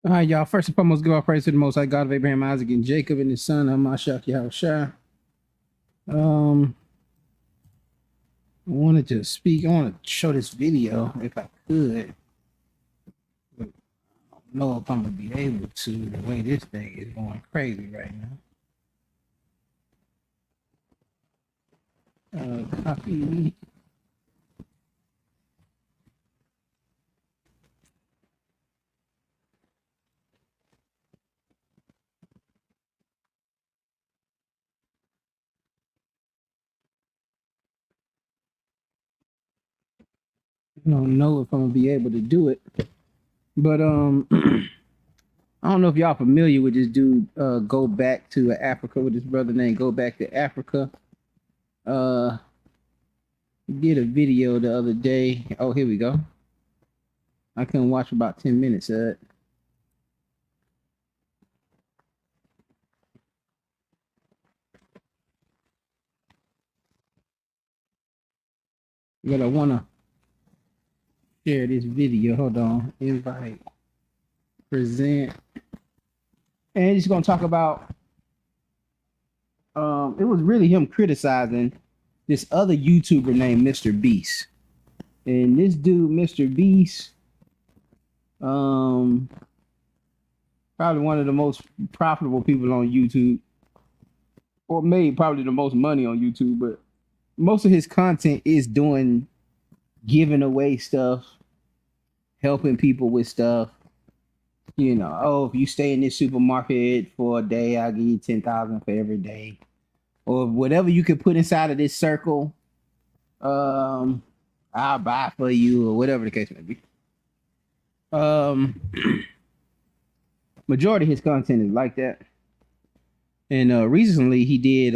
All right, y'all. First and foremost, give our praise to the Most High God of Abraham, Isaac, and Jacob, and his son, Hamashiach Yahushua. I wanted to speak. I want to show this video if I could. But I don't know if I'm gonna be able to. The way this thing is going crazy right now. Copy. I don't know if I'm gonna be able to do it, but I don't know if y'all familiar with this dude. Go back to Africa with his brother named Go Back to Africa. He did a video the other day. Oh, here we go. I couldn't watch about 10 minutes of it. But I wanna share this video. Hold on. Invite. Present. And he's gonna talk about it was really him criticizing this other YouTuber named Mr. Beast. And this dude, Mr. Beast, probably one of the most profitable people on YouTube, or made probably the most money on YouTube, but most of his content is giving away stuff, helping people with stuff. You know, oh, if you stay in this supermarket for a day, I'll give you 10,000 for every day. Or whatever you could put inside of this circle, I'll buy for you, or whatever the case may be. Majority of his content is like that. And recently he did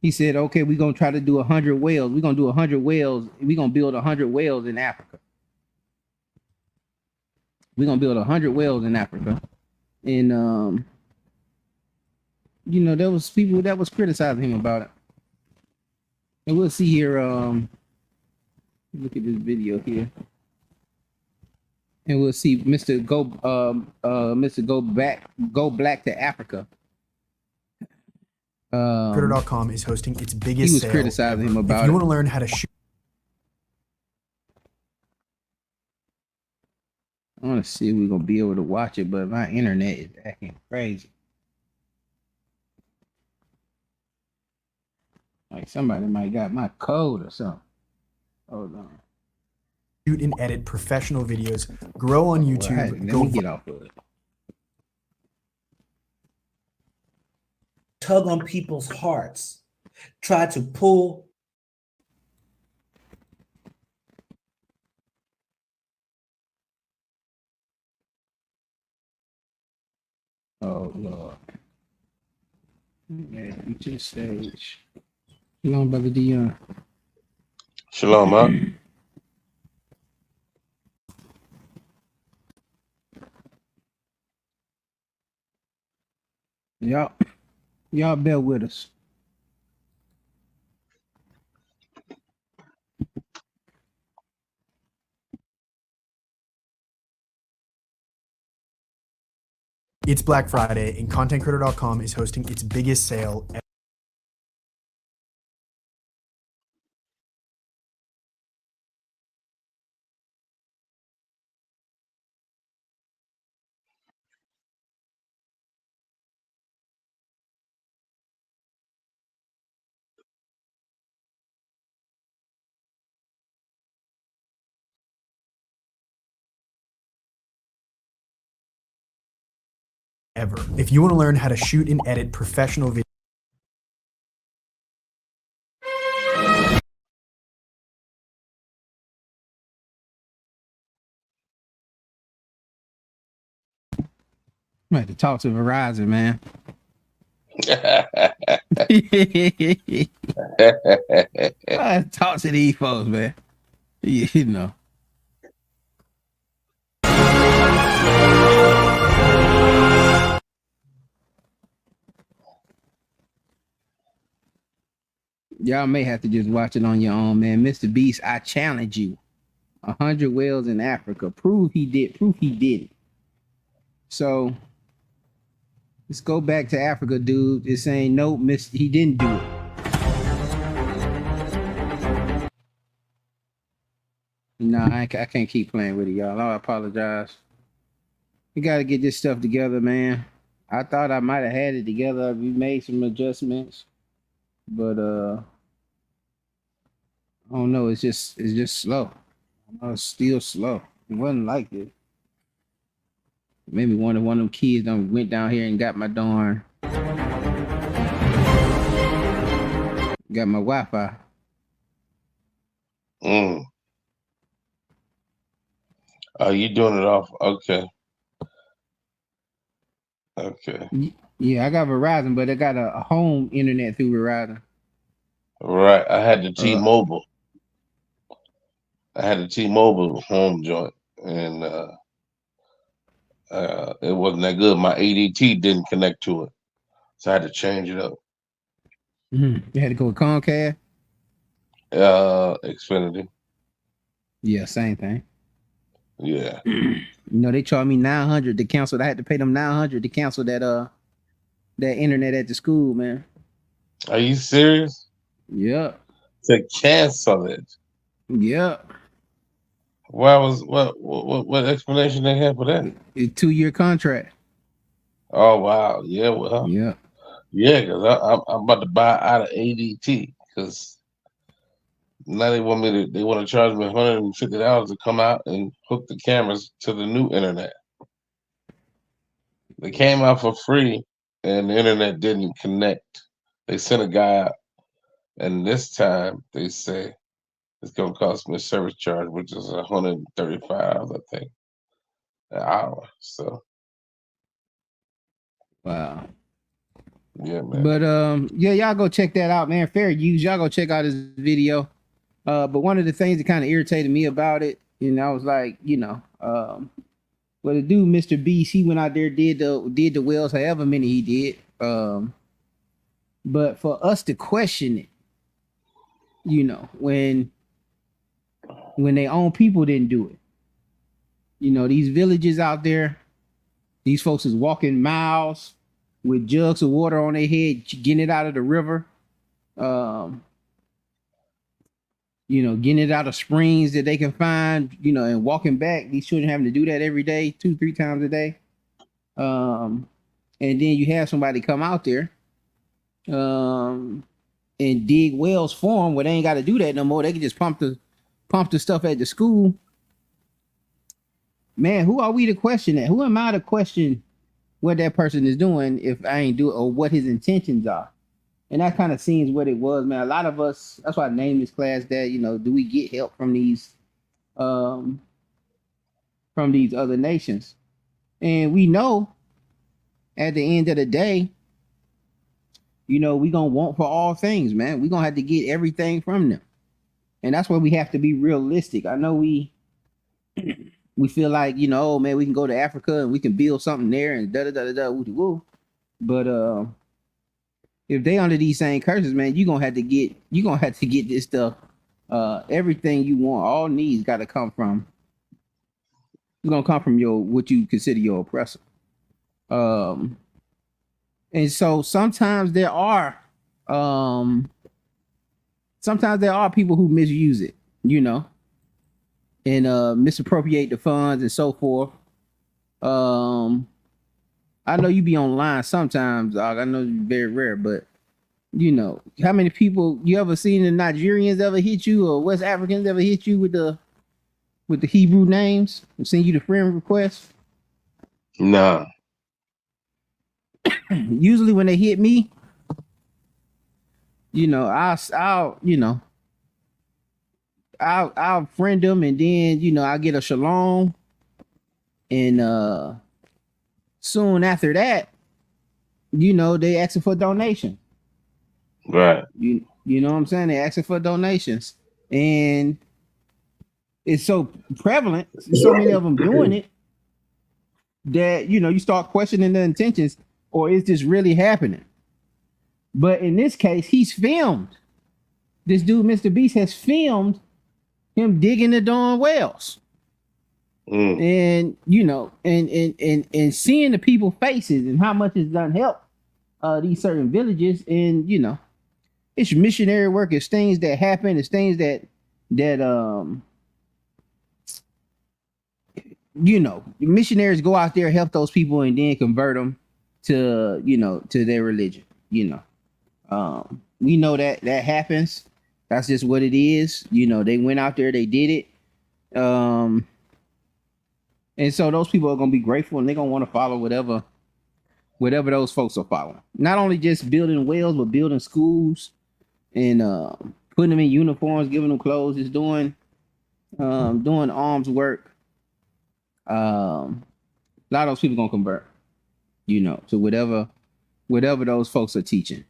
he said, okay, we're gonna try to do 100 whales. We're gonna do 100 whales. We're gonna build 100 whales in Africa. We're gonna build 100 whales in Africa. And you know, there was people that was criticizing him about it. And we'll see here. Look at this video here. And we'll see Mr. Go Black to Africa. Twitter.com is hosting its biggest. He was sale criticizing ever. him about If you it. want to learn how to shoot. I want to see if we're gonna be able to watch it, but my internet is acting crazy. Like somebody might got my code or something. Hold on. Shoot and edit professional videos, grow on YouTube. Well, let me get off of it. Tug on people's hearts, try to pull. Oh Lord. Yeah, future stage. Shalom, brother Dion. Shalom, up. Y'all bear with us. It's Black Friday, and ContentCritter.com is hosting its biggest sale ever. If you want to learn how to shoot and edit professional videos. I'm gonna have to talk to Verizon, man. I talk to these folks, man. You know. Y'all may have to just watch it on your own, man. MrBeast, I challenge you. 100 whales in Africa. Prove he did. Prove he did it. So let's go back to Africa, dude. It's saying no, he didn't do it. No, I can't keep playing with it, y'all. I apologize. We got to get this stuff together, man. I thought I might have had it together. We made some adjustments, but I don't know. It's just slow. It's still slow. It wasn't like this. Maybe one of them kids done went down here and got my darn, got my Wi-Fi. Oh, you doing it off? Okay. Okay. Yeah, I got Verizon, but I got a home internet through Verizon. Right. I had the T-Mobile. I had the T-Mobile home joint, and it wasn't that good. My ADT didn't connect to it, so I had to change it up. You had to go with Comcast? Xfinity. Yeah, same thing. Yeah. You know, they charged me $900 to cancel. I had to pay them $900 to cancel that internet at the school, man. Are you serious? Yep. To cancel it? Yep. What explanation they have for that? It's 2-year contract. Oh wow, yeah, well, Yeah, because I'm about to buy out of ADT because now they want to charge me $150 to come out and hook the cameras to the new internet. They came out for free and the internet didn't connect. They sent a guy out, and this time they say it's gonna cost me a service charge, which is $135, I think, an hour. So wow. yeah, man. But yeah, y'all go check that out, man. Fair use. Y'all go check out his video. But one of the things that kind of irritated me about it, you know, I was like, you know, well, the dude, Mr. Beast, he went out there, did the wells, however many he did. But for us to question it, you know, when their own people didn't do it, you know, these villages out there, these folks is walking miles with jugs of water on their head, getting it out of the river, you know, getting it out of springs that they can find, you know, and walking back. These children having to do that every day, 2-3 times a day. And then you have somebody come out there and dig wells for them where they ain't got to do that no more. They can just pump the stuff at the school. Man, who are we to question that? Who am I to question what that person is doing if I ain't do it, or what his intentions are? And that kind of seems what it was, man. A lot of us, that's why I named this class that, you know, do we get help from these other nations? And we know at the end of the day, you know, we gonna want for all things, man. We gonna have to get everything from them. And that's where we have to be realistic. I know we feel like, you know, oh man, we can go to Africa and we can build something there and woo. But if they under these same curses, man, you're gonna have to get this stuff. Everything you want, all needs gotta come from. It's gonna come from what you consider your oppressor. And so sometimes there are people who misuse it, you know, and misappropriate the funds and so forth. I know you be online sometimes, dog. I know you're very rare, but you know, how many people you ever seen the Nigerians ever hit you, or West Africans ever hit you with the Hebrew names and send you the friend request? Nah. Usually when they hit me, you know, I'll friend them, and then, you know, I get a shalom, and soon after that, you know, they asking for donation. Right. You know what I'm saying? They asking for donations, and it's so prevalent. There's so many of them doing it that, you know, you start questioning the intentions, or is this really happening? But in this case, he's filmed. This dude, Mr. Beast, has filmed him digging the darn wells. And and seeing the people faces and how much it's done help these certain villages, and it's missionary work, it's things that happen, it's things that missionaries go out there, help those people, and then convert them to to their religion. We know that happens. That's just what it is. They went out there, they did it. And so those people are gonna be grateful, and they're gonna want to follow whatever those folks are following. Not only just building wells, but building schools and putting them in uniforms, giving them clothes, just doing arms work. A lot of those people gonna convert, to whatever those folks are teaching.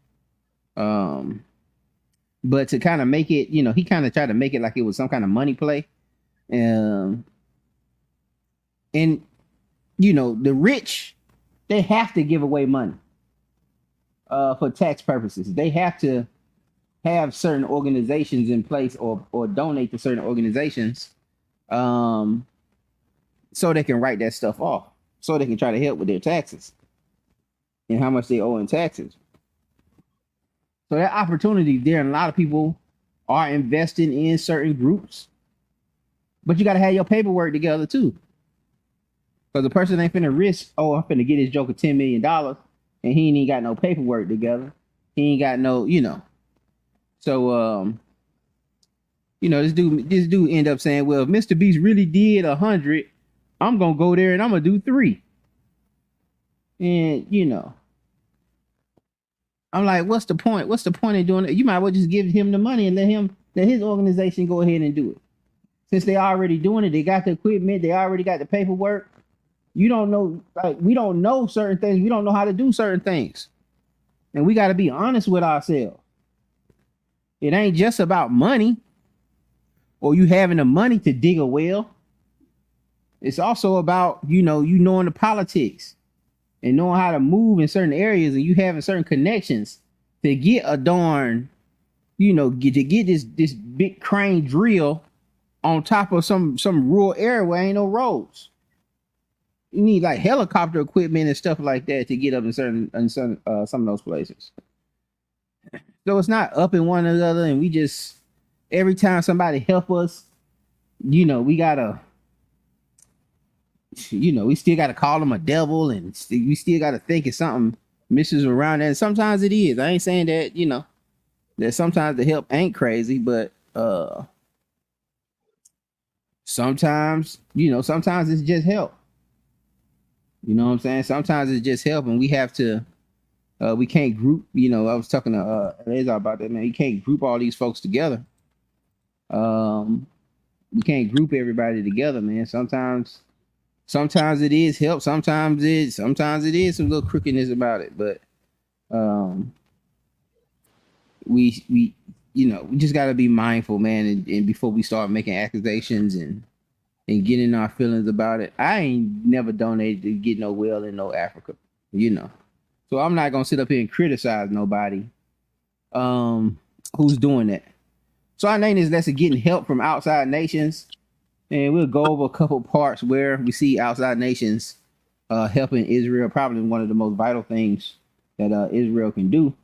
But to kind of make it, he kind of tried to make it like it was some kind of money play. And the rich, they have to give away money for tax purposes. They have to have certain organizations in place or donate to certain organizations so they can write that stuff off, so they can try to help with their taxes and how much they owe in taxes. So that opportunity there, and a lot of people are investing in certain groups, but you got to have your paperwork together too. Because the person ain't finna risk, I'm finna get his joke of $10 million, and he ain't got no paperwork together. He ain't got no, So, this dude end up saying, well, if Mr. Beast really did 100, I'm gonna go there and I'm gonna do 3. And I'm like, what's the point? What's the point in doing it? You might well just give him the money and let his organization go ahead and do it. Since they already doing it, they got the equipment, they already got the paperwork. You don't know, we don't know certain things. We don't know how to do certain things. And we got to be honest with ourselves. It ain't just about money or you having the money to dig a well. It's also about, you knowing the politics and knowing how to move in certain areas, and you having certain connections to get a darn, to get this big crane drill on top of some rural area where ain't no roads. You need like helicopter equipment and stuff like that to get up in some of those places. So it's not up in one another, and we just, every time somebody help us, we gotta, we still gotta call them a devil, and we still gotta think it's something misses around that. And sometimes it is. I ain't saying that, that sometimes the help ain't crazy, but sometimes it's just help. You know what I'm saying? Sometimes it's just help, and we have to, we can't group, I was talking to Eleazar about that, man. You can't group all these folks together. We can't group everybody together, man. Sometimes it is help. Sometimes it is some little crookedness about it, but we just got to be mindful, man, and before we start making accusations and getting our feelings about it. I ain't never donated to get no well in no Africa, so I'm not gonna sit up here and criticize nobody who's doing that. So our name is Lesson Getting Help from Outside Nations, and we'll go over a couple parts where we see outside nations helping Israel, probably one of the most vital things that Israel can do.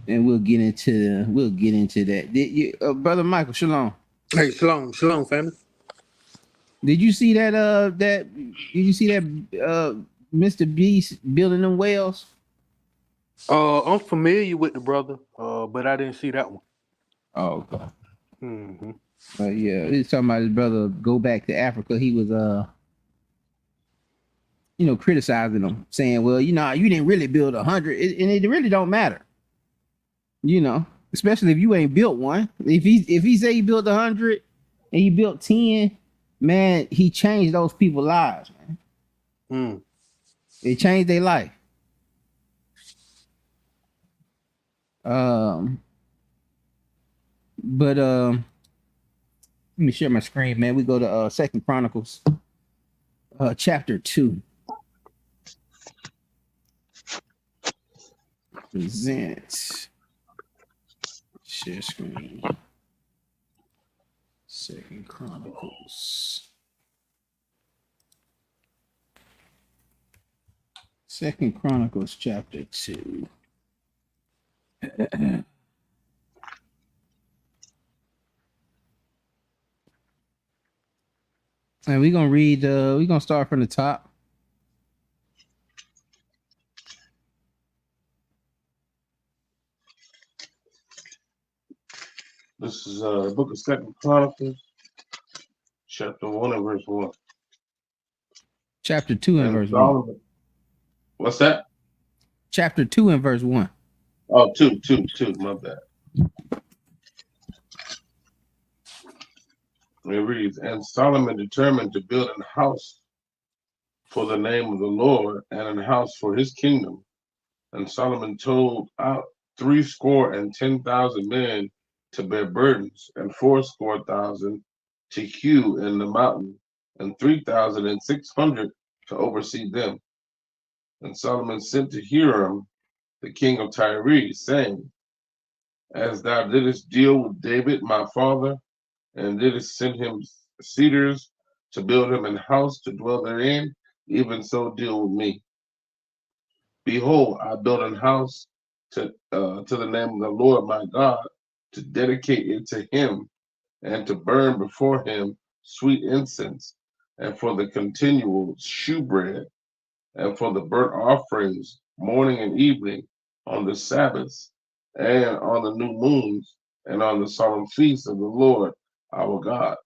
And we'll get into that. Brother Michael, shalom. Hey, shalom, family. Did you see that? Mr. Beast building them wells? I'm familiar with the brother, but I didn't see that one. Oh, okay. Mm-hmm. Yeah, he's talking about his brother go back to Africa. He was criticizing them, saying, well, you didn't really build 100, and it really don't matter. Especially if you ain't built one. If he say he built 100 and he built 10, man, he changed those people's lives, man. It changed their life. But let me share my screen, man. We go to 2 Chronicles chapter 2. Present. Share screen. Second Chronicles. Second Chronicles chapter 2. And we're gonna read we're gonna start from the top. This is the book of Second Chronicles, chapter 1 and verse 1. Chapter 2 and verse 1. Solomon, what's that? Chapter 2 and verse 1. Oh, two, my bad. It reads, and Solomon determined to build a house for the name of the Lord and a house for his kingdom. And Solomon told out 70,000 men to bear burdens, and 80,000 to hew in the mountain, and 3,600 to oversee them. And Solomon sent to Hiram, the king of Tyre, saying, as thou didst deal with David my father, and didst send him cedars to build him an house to dwell therein, even so deal with me. Behold, I built an house to the name of the Lord my God, to dedicate it to him, and to burn before him sweet incense, and for the continual shewbread, and for the burnt offerings morning and evening, on the Sabbaths, and on the new moons, and on the solemn feasts of the Lord our God.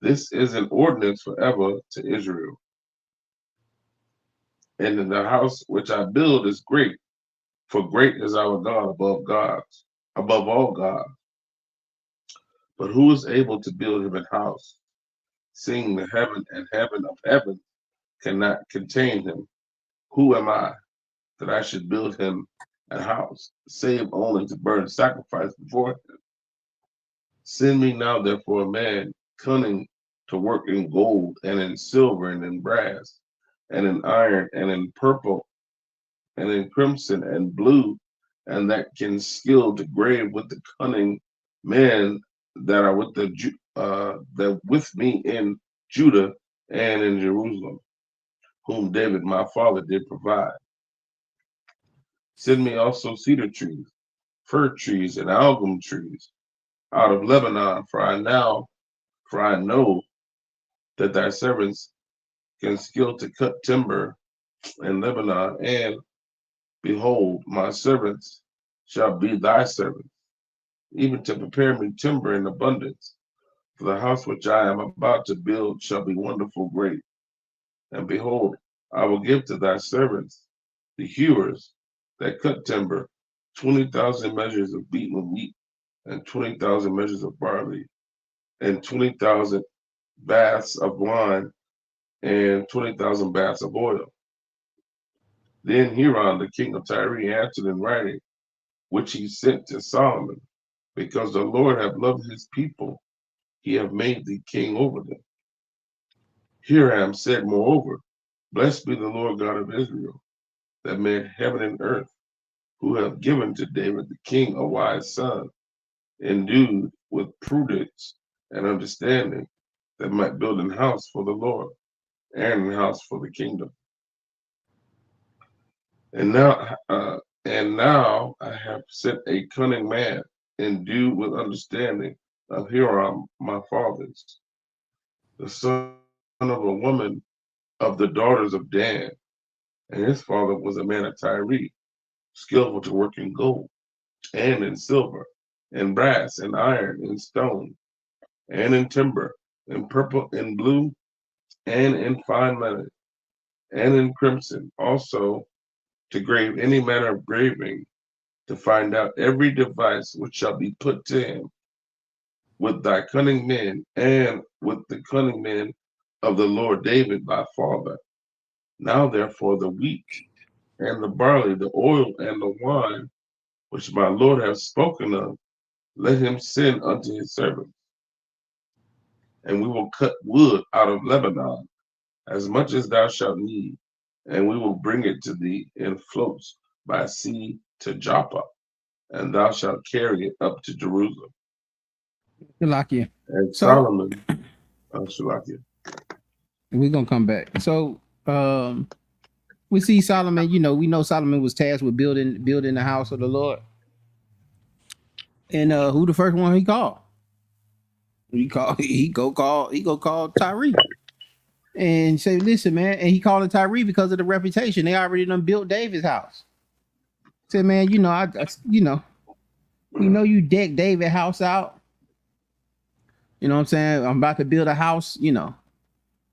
This is an ordinance forever to Israel. And in the house which I build is great, for great is our God above all gods. But who is able to build him a house, seeing the heaven and heaven of heaven cannot contain him? Who am I that I should build him a house, save only to burn sacrifice before him? Send me now therefore a man cunning to work in gold and in silver and in brass and in iron and in purple and in crimson and blue, and that can skill to grave with the cunning men that are with that with me in Judah and in Jerusalem, whom David my father did provide. Send me also cedar trees, fir trees, and algum trees out of Lebanon, for I know that thy servants can skill to cut timber in Lebanon, and behold, my servants shall be thy servants, even to prepare me timber in abundance. For the house which I am about to build shall be wonderful great. And behold, I will give to thy servants, the hewers that cut timber, 20,000 measures of beaten wheat, and 20,000 measures of barley, and 20,000 baths of wine, and 20,000 baths of oil. Then Hiram, the king of Tyre, answered in writing, which he sent to Solomon, because the Lord hath loved his people, he hath made thee king over them. Hiram said, moreover, blessed be the Lord God of Israel, that made heaven and earth, who hath given to David the king a wise son, endued with prudence and understanding, that might build an house for the Lord, and an house for the kingdom. And now I have sent a cunning man, endued with understanding of Hiram my father's, the son of a woman of the daughters of Dan, and his father was a man of Tyre, skillful to work in gold, and in silver, and brass, and iron, and stone, and in timber, in purple, and blue, and in fine linen, and in crimson, also to grave any manner of graving, to find out every device which shall be put to him, with thy cunning men, and with the cunning men of the Lord David thy father. Now therefore the wheat, and the barley, the oil, and the wine, which my Lord hath spoken of, let him send unto his servants. And we will cut wood out of Lebanon, as much as thou shalt need, and we will bring it to thee in floats by sea to Joppa, and thou shalt carry it up to Jerusalem. Shalakia. And So Solomon, Shalakia. we're gonna come back. So we see Solomon, we know Solomon was tasked with building the house of the Lord. And who the first one he called? He go call Tyree. And say, listen, man, and he called Tyree because of the reputation. They already done built David's house. Said, man, you decked David house out. You know what I'm saying? I'm about to build a house, for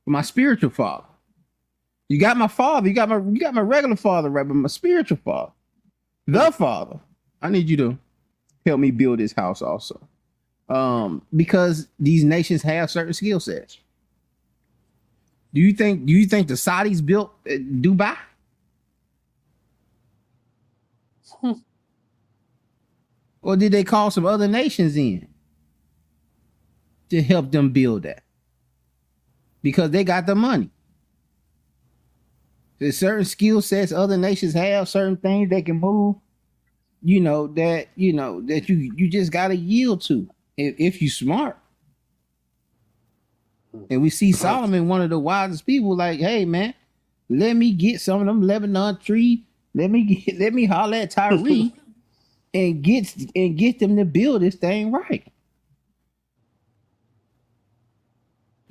my spiritual father. You got my father, you got my regular father, right? But my spiritual father, the father, I need you to help me build this house also. Because these nations have certain skill sets. Do you think the Saudis built Dubai? Or did they call some other nations in to help them build that? Because they got the money. There's certain skill sets other nations have, certain things they can move, that you just gotta yield to if you smart. And we see Solomon, one of the wisest people, like, hey man, let me get some of them Lebanon tree. Let me holler at Tyree and get them to build this thing right.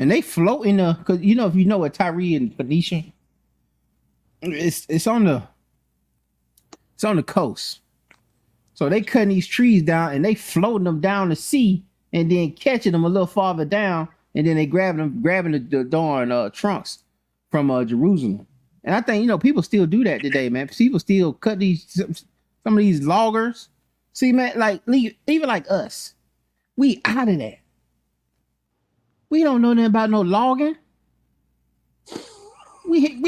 And they float in the, because if you know what Tyree and Phoenicia, it's on the coast. So they cutting these trees down and they floating them down the sea and then catching them a little farther down. And then they grabbing the darn trunks from Jerusalem. And I think, people still do that today, man. People still cut some of these loggers. See, man, like even like us, we out of that. We don't know nothing about no logging. We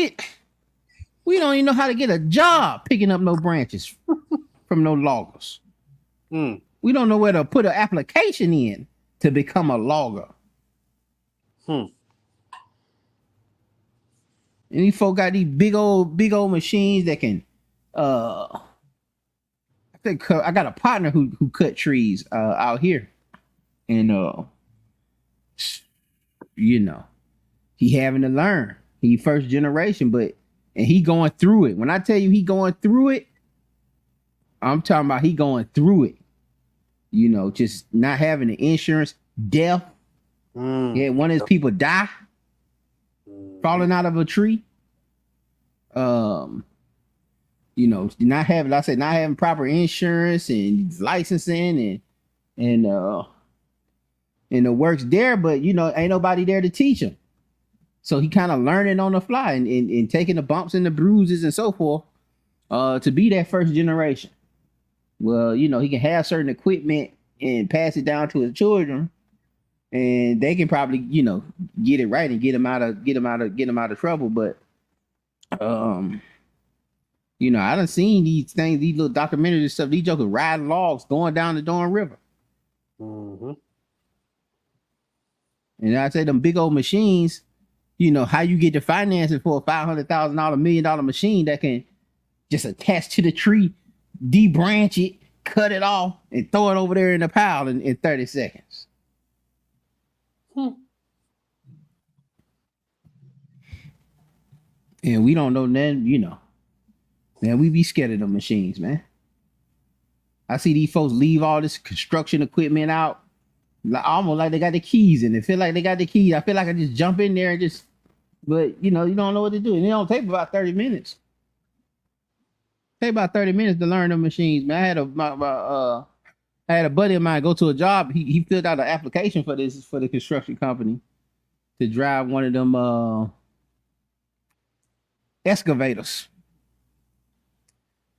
don't even know how to get a job picking up no branches from no loggers. We don't know where to put an application in to become a logger. And these folk got these big old machines that can I think I got a partner who cut trees out here. And he having to learn. He first generation, and he going through it. When I tell you he going through it, I'm talking about he going through it. Just not having the insurance, death. Yeah, one of his people die falling out of a tree. Not having proper insurance and licensing and the works there, but ain't nobody there to teach him. So he kind of learning on the fly and taking the bumps and the bruises and so forth to be that first generation. Well, he can have certain equipment and pass it down to his children. And they can probably, get it right and get them out of trouble. But, I done seen these things, these little documentaries and stuff. These jokers riding logs going down the Dorn River. And I say them big old machines. How you get the financing for a $500,000, $1 million machine that can just attach to the tree, debranch it, cut it off, and throw it over there in the pile in 30 seconds. And we don't know then, man, we be scared of them machines, man. I see these folks leave all this construction equipment out, almost like they got the keys in it. Feel like they got the keys. I feel like I just jump in there and but you don't know what to do. And it don't take about 30 minutes. Take about 30 minutes to learn the machines, man. I had a buddy of mine go to a job. He filled out an application for the construction company to drive one of them excavators.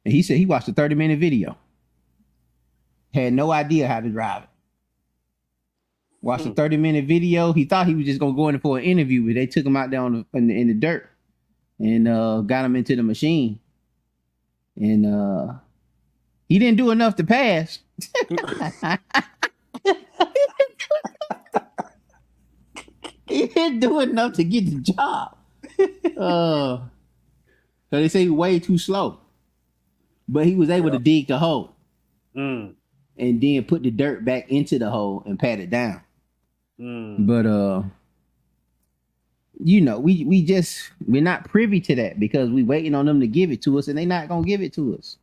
And he said he watched a 30-minute video. Had no idea how to drive it. Watched a 30-minute video. He thought he was just gonna go in for an interview, but they took him out there in the dirt and got him into the machine. And he didn't do enough to pass. He didn't do enough to get the job. So they say he way too slow. But he was able to dig the hole. and then put the dirt back into the hole and pat it down. Mm. But we're not privy to that because we waiting on them to give it to us, and they're not gonna give it to us.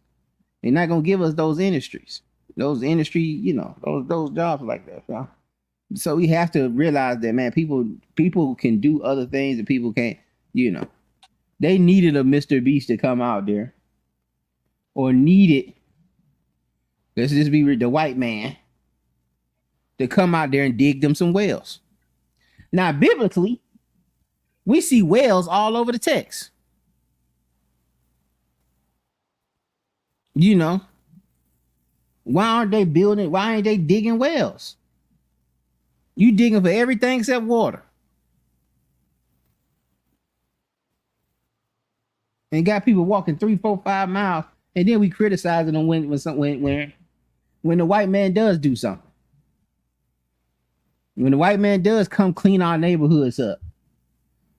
They're not gonna give us those industries, those jobs like that, y'all. So we have to realize that, man, people can do other things and people can't, they needed a Mr. Beast to come out there, or needed, let's just be the white man to come out there and dig them some wells. Now, biblically, we see wells all over the text. Why aren't they building? Why ain't they digging wells? You digging for everything except water. And got people walking 3, 4, 5 miles, and then we criticizing them when the white man does do something. When the white man does come clean our neighborhoods up,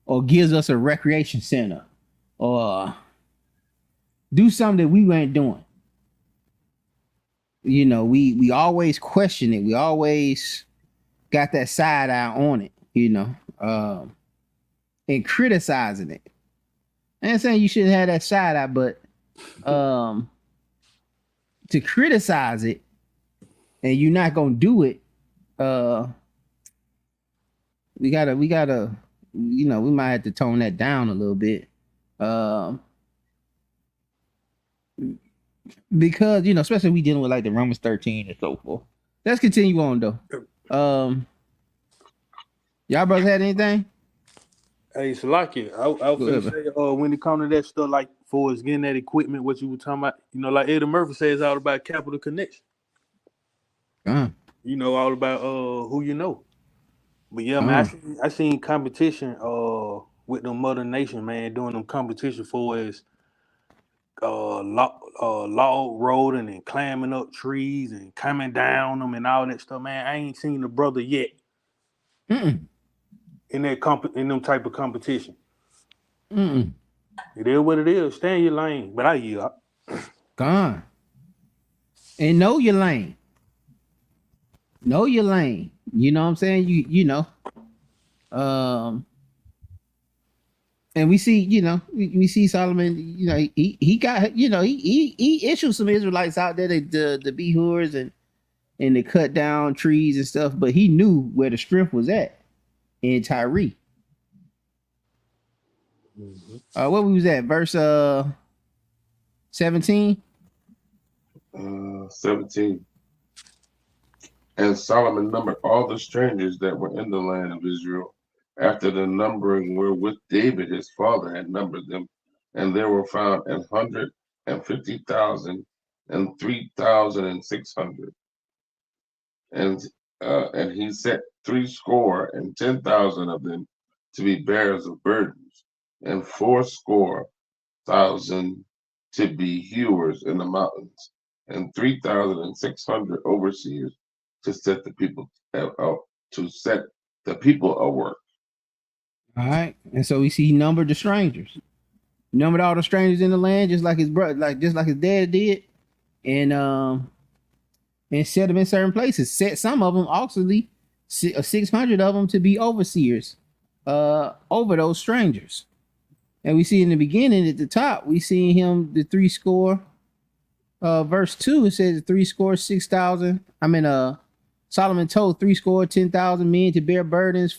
or gives us a recreation center, or do something that we ain't doing. We always question it. We always got that side eye on it, and criticizing it. I ain't saying you shouldn't have that side eye, but to criticize it and you're not gonna do it, we gotta, we might have to tone that down a little bit. Because, especially we dealing with like the Romans 13 and so forth. Let's continue on though. Y'all brothers had anything? Hey, Salaki, I was gonna say, when it comes to that stuff, like for us getting that equipment, what you were talking about, like Eddie Murphy says, it's all about capital connection. All about who you know. But yeah, man, I seen competition with the Mother Nation, man, doing them competition for as log rolling and climbing up trees and coming down them and all that stuff, man. I ain't seen the brother yet. In that in them type of competition. It is what it is. Stay in your lane. But I yield. Gone. And know your lane. Know your lane. You know what I'm saying? And we see, we see Solomon, he got, he issued some Israelites out there to be whores and to cut down trees and stuff, but he knew where the strength was at in Tyre. What was that? Verse 17? 17. And Solomon numbered all the strangers that were in the land of Israel, after the numbering wherewith David his father had numbered them, and there were found 150,000 and 3,600. And he set 70,000 of them to be bearers of burdens, and 80,000 to be hewers in the mountains, and 3,600 overseers to set the people a work. All right, and so we see he numbered the strangers, numbered all the strangers in the land, just like his brother, just like his dad did, and set them in certain places. Set some of them actually 600 of them to be overseers over those strangers. And we see in the beginning at the top, we see him the 80, verse 2, it says 6,000. Solomon told 10,000 men to bear burdens,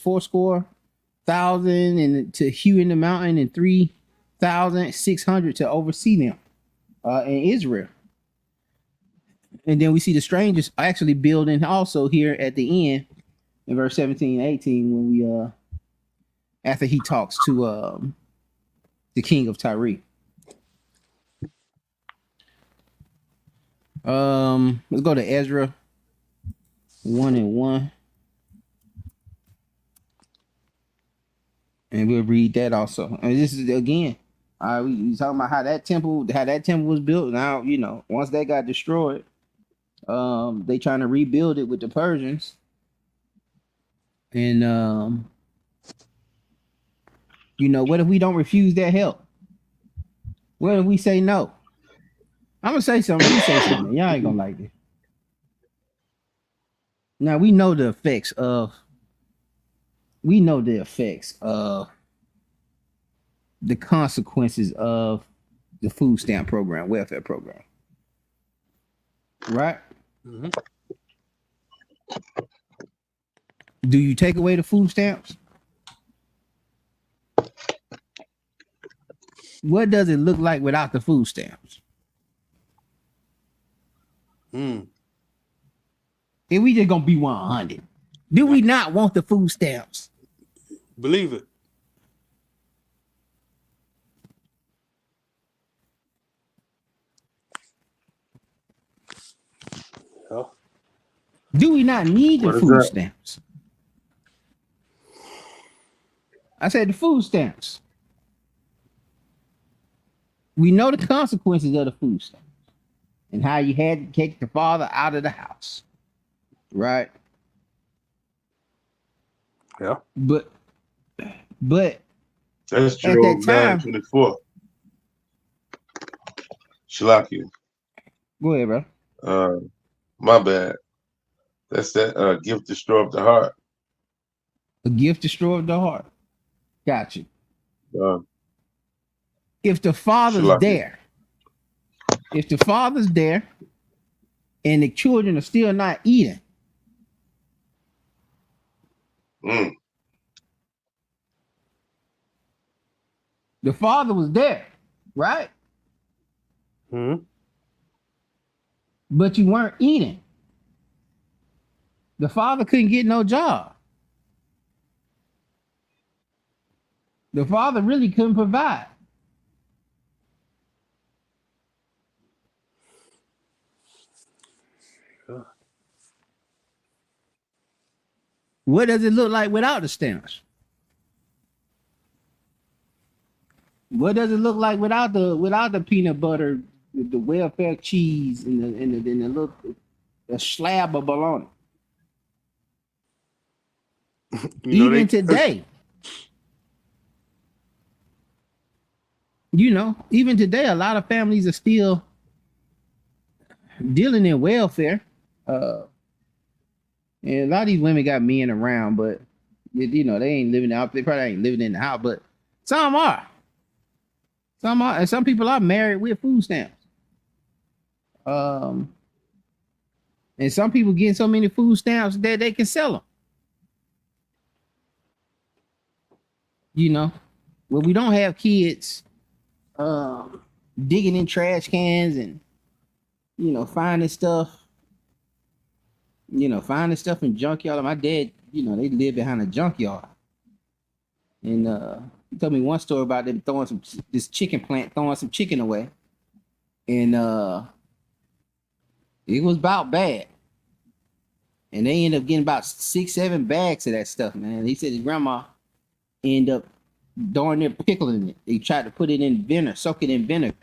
80,000 and to hew in the mountain, and 3,600 to oversee them in Israel. And then we see the strangers actually building also here at the end in verse 17 and 18 when we after he talks to the king of Tyre. Let's go to Ezra 1:1. And we'll read that also. And this is again, we talking about how that temple was built. Now, once that got destroyed, they trying to rebuild it with the Persians. And what if we don't refuse their help? What if we say no? I'm gonna say something. You say something. Y'all ain't gonna like it. Now we know the effects of the consequences of the food stamp program, welfare program. Right? Mm-hmm. Do you take away the food stamps? What does it look like without the food stamps? Mm. If we just gonna be 100, do we not want the food stamps? Believe it. Yeah. Do we not need the What is food that? stamps? I said the food stamps. We know the consequences of the food stamps and how you had to take the father out of the house, right? Yeah. But That's at true. that time, 924. Shalaki. go ahead, bro. My bad. That's that gift destroy of the heart. A gift destroyed the heart. Got you. Uh, If the father's Shalaki. there, and the children are still not eating, Mm. the father was there, right? Mm-hmm. But you weren't eating. The father couldn't get no job. The father really couldn't provide. Yeah. What does it look like without the stamps? What does it look like without the peanut butter, the welfare cheese, and the little a slab of bologna? Even today, even today, a lot of families are still dealing in welfare. And a lot of these women got men around, but they ain't living out. They probably ain't living in the house, but some are. And some people are married with food stamps. And some people getting so many food stamps that they can sell them. Well, we don't have kids digging in trash cans and finding stuff in junkyard. My dad, they live behind a junkyard. And he told me one story about them throwing this chicken plant, throwing some chicken away. And it was about bad. And they ended up getting about 6-7 bags of that stuff, man. He said his grandma ended up darn near pickling it. They tried to put it in vinegar, soak it in vinegar,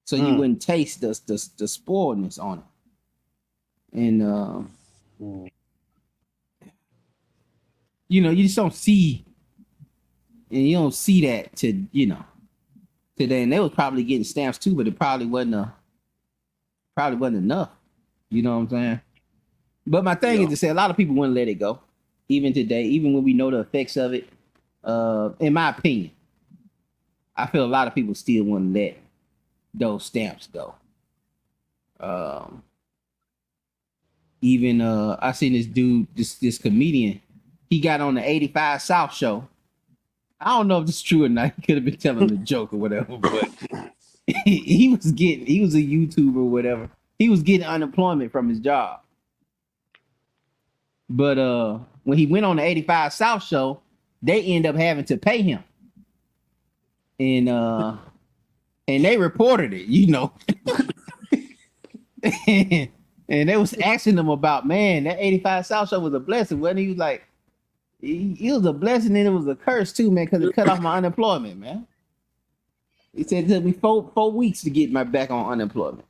so you wouldn't taste the spoiledness on it. And you just don't see, and you don't see that today. And they was probably getting stamps too, but it probably wasn't enough. You know what I'm saying? But my thing is to say a lot of people wouldn't let it go, even today, even when we know the effects of it. In my opinion, I feel a lot of people still wouldn't let those stamps go. Even I seen this dude, this comedian, he got on the 85 South show. I don't know if this is true or not. He could have been telling a joke or whatever, but he was a YouTuber or whatever. He was getting unemployment from his job. But when he went on the 85 South show, they end up having to pay him. And they reported it, and they was asking him about, man, that 85 South show was a blessing. Wasn't he? Was like, it was a blessing and it was a curse too, man, because it cut off my unemployment, man. He said it took me 4 weeks to get my back on unemployment.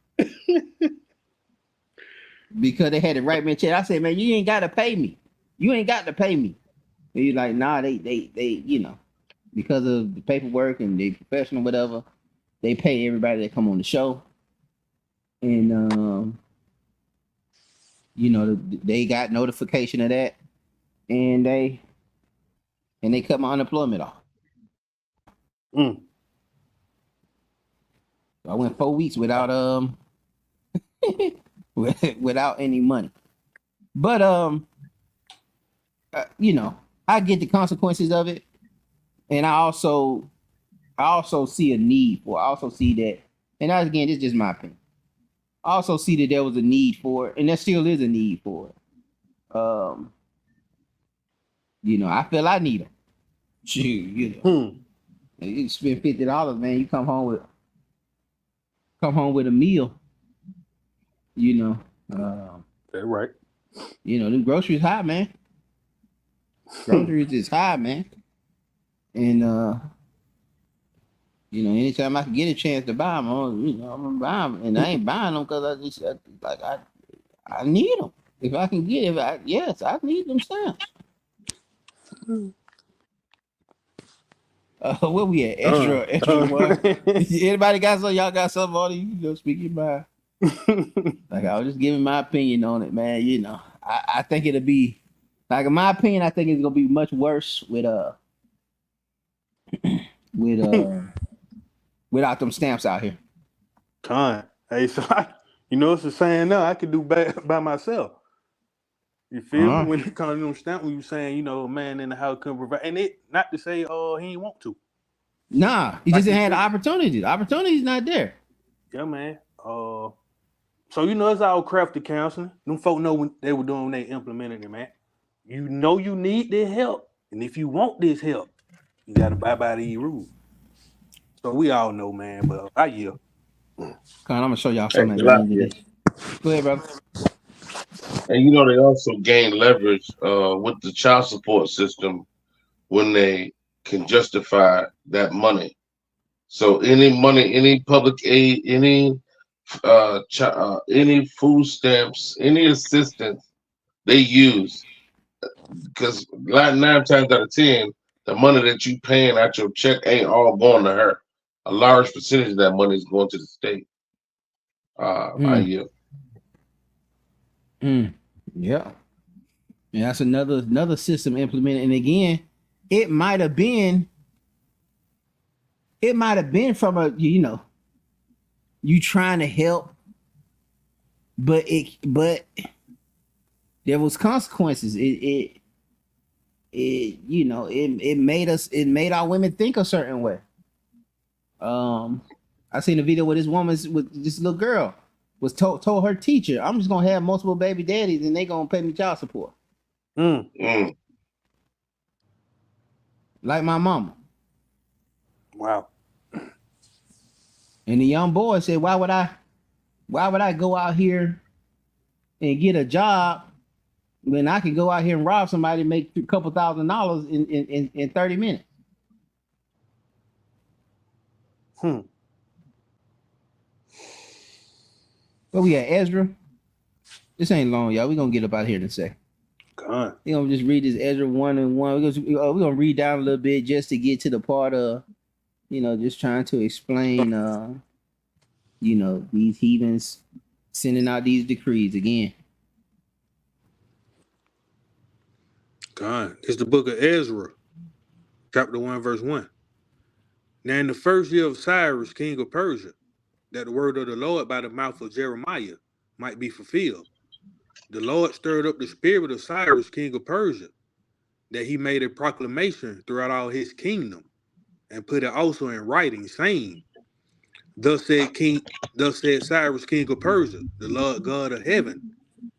Because they had to write me a check. I said, man, you ain't got to pay me. You ain't got to pay me. And he's like, nah, they because of the paperwork and the professional, whatever, they pay everybody that come on the show. And you know, they got notification of that, and they cut my unemployment off. Mm. So I went 4 weeks without without any money. But you know, I get the consequences of it, and I also see a need for. I also see that, and again, it's just my opinion. I also see that there was a need for it, and there still is a need for it. You know, I feel I need them. Shoot, you know, you spend $50, man. You come home with a meal. You know, That's right. you know, the groceries high, man. Groceries is high, man. And you know, anytime I can get a chance to buy them, you know, I'm gonna buy them, and I ain't buying them because I need them. If I can get it, I need them stamps. Where we at? Extra one. Anybody got something? Y'all got something on it? You can go speak your mind. Like, I was just giving my opinion on it, man. You know, I think it'll be, like, in my opinion, I think it's gonna be much worse without them stamps out here. Hey, so you know, it's a saying now. I could do by myself. You feel me? When it comes to them stamps, when you saying, you know, a man in the house couldn't provide, and it not to say, he ain't want to. Nah, he just didn't have the opportunity. The opportunity's not there. Yeah, man. So you know, it's all crafty counseling. Them folk know when they were doing when they implemented it, man. You know you need this help, and if you want this help, you gotta abide by these rules. So we all know, man. But I yield. Come on, I'm gonna show y'all something. Go ahead, brother. And you know, they also gain leverage with the child support system when they can justify that money. So any money, any public aid, any food stamps, any assistance they use, because 9 times out of 10, the money that you paying out your check ain't all going to her. A large percentage of that money is going to the state. I yield. Yeah. And that's another system implemented. And again, it might have been from you trying to help, but there was consequences. It made our women think a certain way. I seen a video where this woman with this little girl was told her teacher, I'm just gonna have multiple baby daddies and they gonna pay me child support. Like my mama. Wow. And the young boy said, why would I go out here and get a job when I can go out here and rob somebody and make a couple $1,000s in 30 minutes? But we at Ezra. This ain't long, y'all. We're gonna get up out here in a second. We're gonna just read this Ezra 1 and 1. We're gonna read down a little bit just to get to the part of, just trying to explain these heathens sending out these decrees again. It's the book of Ezra, chapter 1, verse 1. Now in the first year of Cyrus, king of Persia, that the word of the Lord by the mouth of Jeremiah might be fulfilled, the Lord stirred up the spirit of Cyrus, king of Persia, that he made a proclamation throughout all his kingdom, and put it also in writing, saying, Thus said Cyrus, king of Persia, the Lord God of heaven,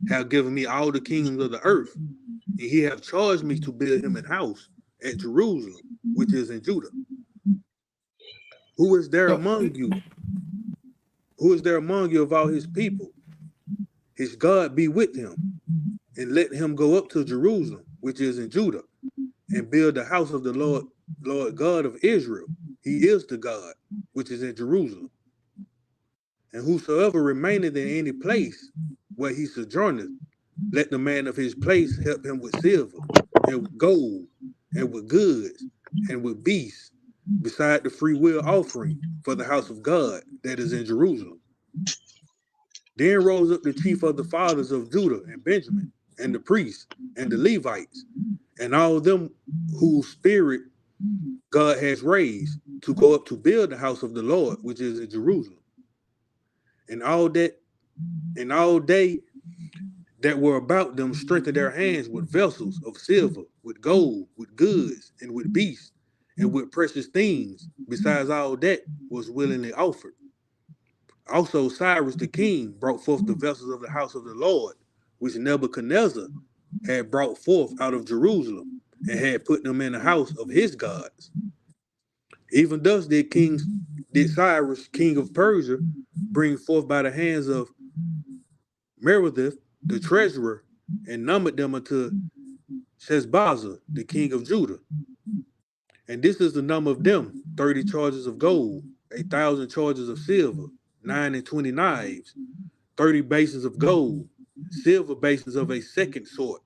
have given me all the kingdoms of the earth, and he have charged me to build him an house at Jerusalem, which is in Judah. Who is there among you? Who is there among you of all his people? His God be with him, and let him go up to Jerusalem, which is in Judah, and build the house of the Lord God of Israel. He is the God, which is in Jerusalem. And whosoever remaineth in any place where he sojourneth, let the man of his place help him with silver, and with gold, and with goods, and with beasts, beside the free will offering for the house of God that is in Jerusalem. Then rose up the chief of the fathers of Judah and Benjamin, and the priests, and the Levites, and all them whose spirit God has raised to go up to build the house of the Lord, which is in Jerusalem. And all they that were about them strengthened their hands with vessels of silver, with gold, with goods, and with beasts, and with precious things, besides all that was willingly offered. Also Cyrus the king brought forth the vessels of the house of the Lord, which Nebuchadnezzar had brought forth out of Jerusalem, and had put them in the house of his gods. Even thus did Cyrus, king of Persia, bring forth by the hands of Merodach, the treasurer, and numbered them unto Sheshbazzar, the king of Judah. And this is the number of them: 30 charges of gold, 1,000 charges of silver, 29 knives, 30 basins of gold, silver basins of a second sort,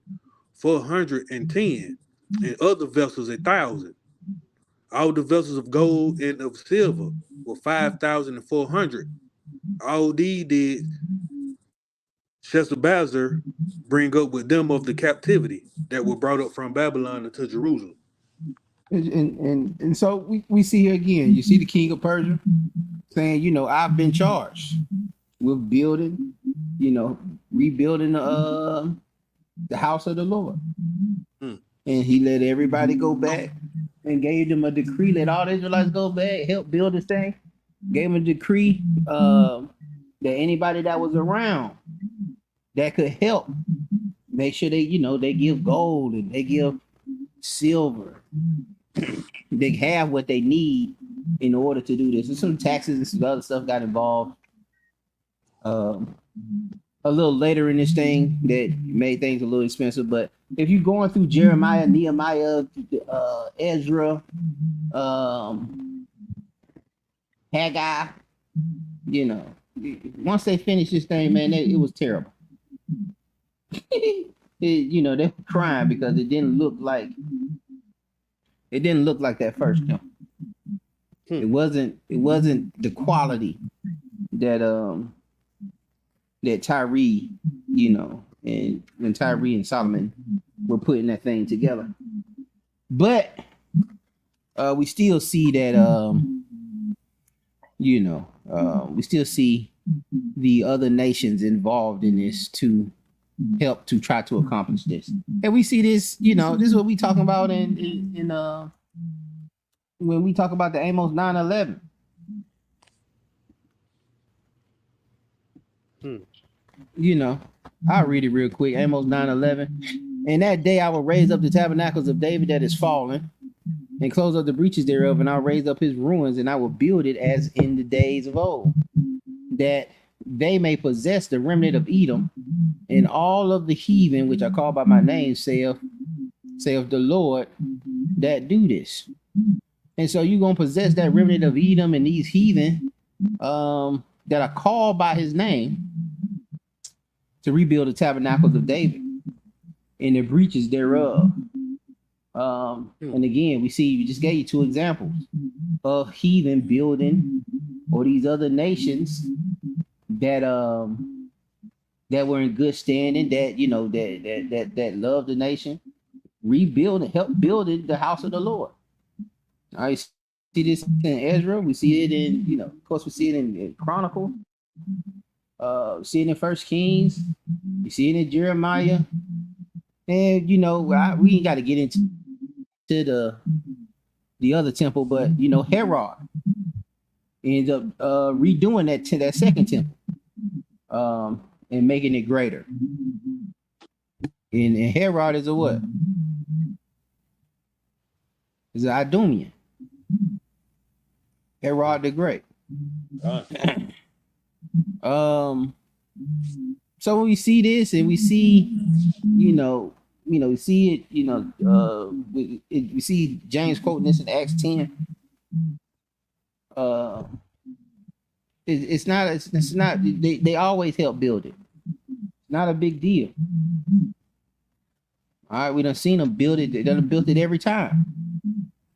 410, and other vessels 1,000. All the vessels of gold and of silver were 5,400. All these did Sheshbazzar bring up with them of the captivity that were brought up from Babylon into Jerusalem. And so we see here again, you see the king of Persia saying, you know, I've been charged with building, you know, rebuilding the house of the Lord. And he let everybody go back and gave them a decree, let all the Israelites go back, help build this thing. Gave them a decree that anybody that was around that could help, make sure they, you know, they give gold and they give silver. They have what they need in order to do this. And some taxes and some other stuff got involved a little later in this thing that made things a little expensive. But if you're going through Jeremiah, Nehemiah, Ezra, Haggai, you know, once they finished this thing, man, it was terrible. You know, they were crying because it didn't look like that first temple. It wasn't the quality that that Tyree, you know, and when Tyree and Solomon were putting that thing together. But we still see that you know, we still see the other nations involved in this to help to try to accomplish this. And we see this, you know, this is what we talking about in when we talk about the Amos 9:11. You know, I'll read it real quick. Amos 9:11. In that day I will raise up the tabernacles of David that is fallen, and close up the breaches thereof, and I'll raise up his ruins, and I will build it as in the days of old, that they may possess the remnant of Edom, and all of the heathen which I call by my name, saith the Lord that do this. And so you're gonna possess that remnant of Edom and these heathen that are called by his name to rebuild the tabernacles of David and the breaches thereof. And again, we see, we just gave you two examples of heathen building, or these other nations that that were in good standing, that, you know, that loved the nation, rebuild and help building the house of the Lord. I see this in Ezra. We see it in, you know, of course, we see it in Chronicle. See it in First Kings. You see it in Jeremiah. And, you know, we ain't got to get into the other temple, but, you know, Herod ends up redoing that second temple and making it greater. And Herod is a what? Is an Idumean. Herod the Great. So when we see this and we see, we see it, we see James quoting this in Acts 10. It's not, they always help build it. Not a big deal. All right, we done seen them build it. They done built it every time.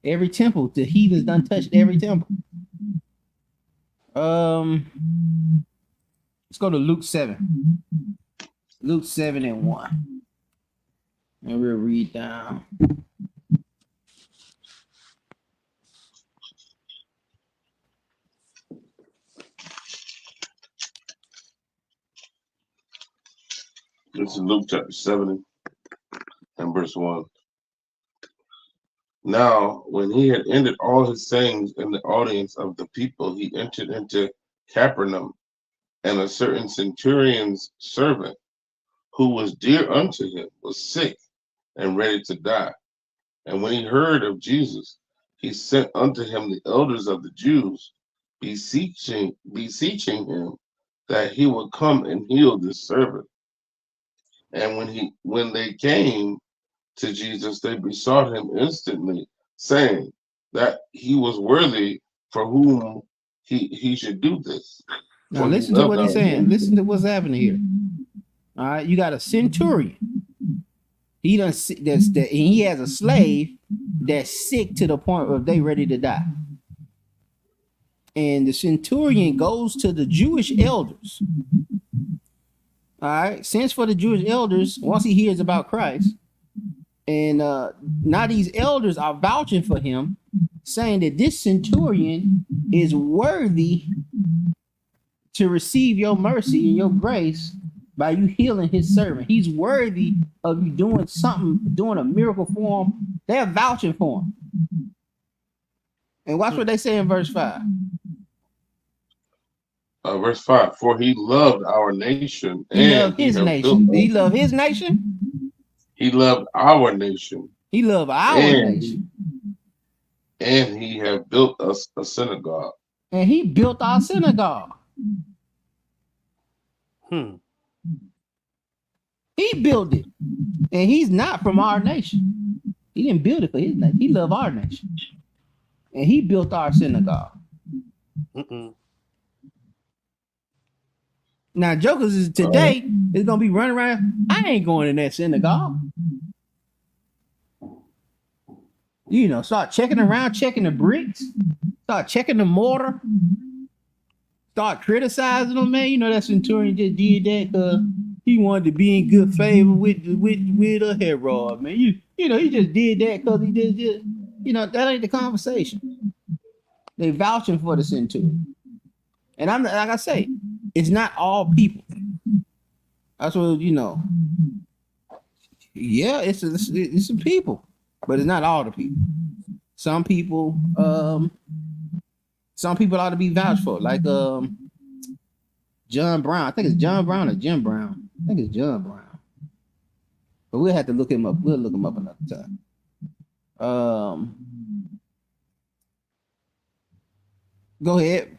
Every temple, the heathens done touched every temple. Let's go to Luke 7. Luke 7:1. And we'll read down. This is Luke chapter 7 and verse 1. Now, when he had ended all his sayings in the audience of the people, he entered into Capernaum, and a certain centurion's servant, who was dear unto him, was sick and ready to die. And when he heard of Jesus, he sent unto him the elders of the Jews, beseeching him that he would come and heal this servant. And when they came to Jesus, they besought him instantly, saying that he was worthy for whom he should do this. Now For he listen to loved what he's our saying. nation. Listen to what's happening here. All right, you got a centurion. He he has a slave that's sick to the point where they ready to die. And the centurion goes to the Jewish elders. All right, sends for the Jewish elders once he hears about Christ. And now these elders are vouching for him, saying that this centurion is worthy to receive your mercy and your grace by you healing his servant. He's worthy of you doing something, doing a miracle for him. They're vouching for him. And watch what they say in verse 5. Verse 5, for he loved our nation. He loved his nation. He loved his nation? He loved our nation. He loved our nation. And he had built us a synagogue. And he built our synagogue. He built it. And he's not from our nation. He didn't build it for his nation. He loved our nation. And he built our synagogue. Now, jokers is today is gonna be running around. I ain't going in that synagogue. You know, start checking around, checking the bricks, start checking the mortar, start criticizing them, man. You know that centurion just did that because he wanted to be in good favor with a Herod, man. You know, he just did that because he just you know, that ain't the conversation. They vouching for the centurion. And I'm like I say, it's not all people. That's what, you know. Yeah, it's some people, but it's not all the people. Some people ought to be vouched for, like John Brown. I think it's John Brown or Jim Brown. I think it's John Brown. But we'll have to look him up. We'll look him up another time. Go ahead.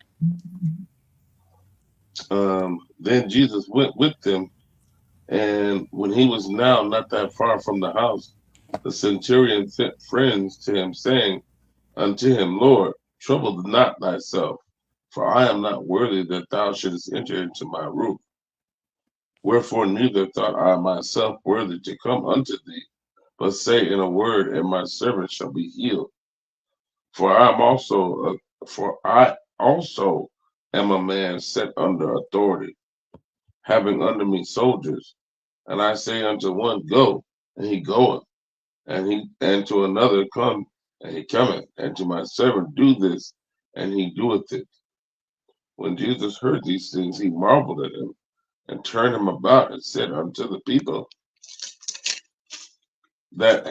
Then Jesus went with them, and when he was now not that far from the house, the centurion sent friends to him, saying unto him, Lord, trouble not thyself, for I am not worthy that thou shouldest enter into my roof. Wherefore neither thought I myself worthy to come unto thee, but say in a word, and my servant shall be healed. For I also am a man set under authority, having under me soldiers, and I say unto one, go, and he goeth, and to another, come, and he cometh, and to my servant, do this, and he doeth it. When Jesus heard these things, he marveled at him, and turned him about, and said unto the people that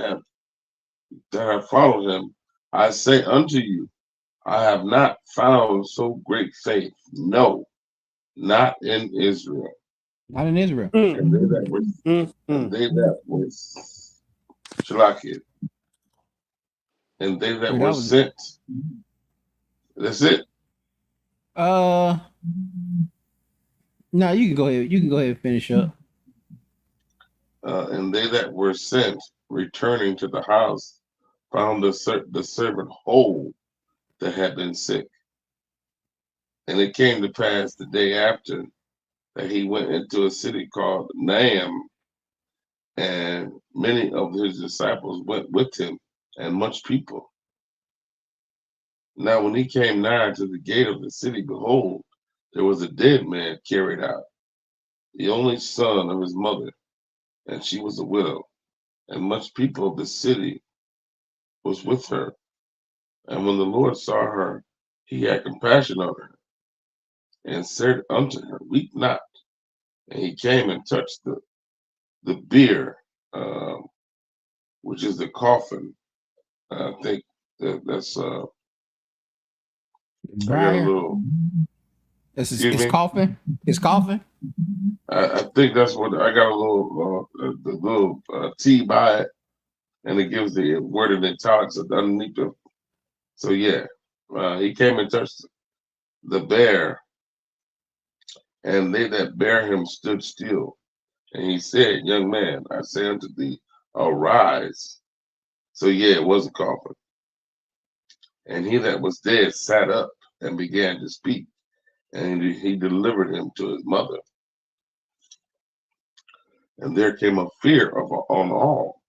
have followed him, I say unto you, I have not found so great faith, no, not in Israel. Not in Israel. And they that were Shalakid. And they that were sent. That's it. No, you can go ahead. You can go ahead and finish up. And they that were sent, returning to the house, found the servant whole that had been sick. And it came to pass the day after that he went into a city called Naam, and many of his disciples went with him, and much people. Now when he came nigh to the gate of the city, behold, there was a dead man carried out, the only son of his mother, and she was a widow, and much people of the city was with her. And when the Lord saw her, he had compassion on her, and said unto her, Weep not. And he came and touched the bier, which is the coffin. I think that's I got a Briar. little. This is Excuse his me. coffin. His coffin. I think that's what I got a little the little T by it, and it gives the word in italics underneath it. So yeah, he came and touched the bear, and they that bear him stood still. And he said, Young man, I say unto thee, arise. So yeah, it was a coffin. And he that was dead sat up and began to speak, and he delivered him to his mother. And there came a fear on all,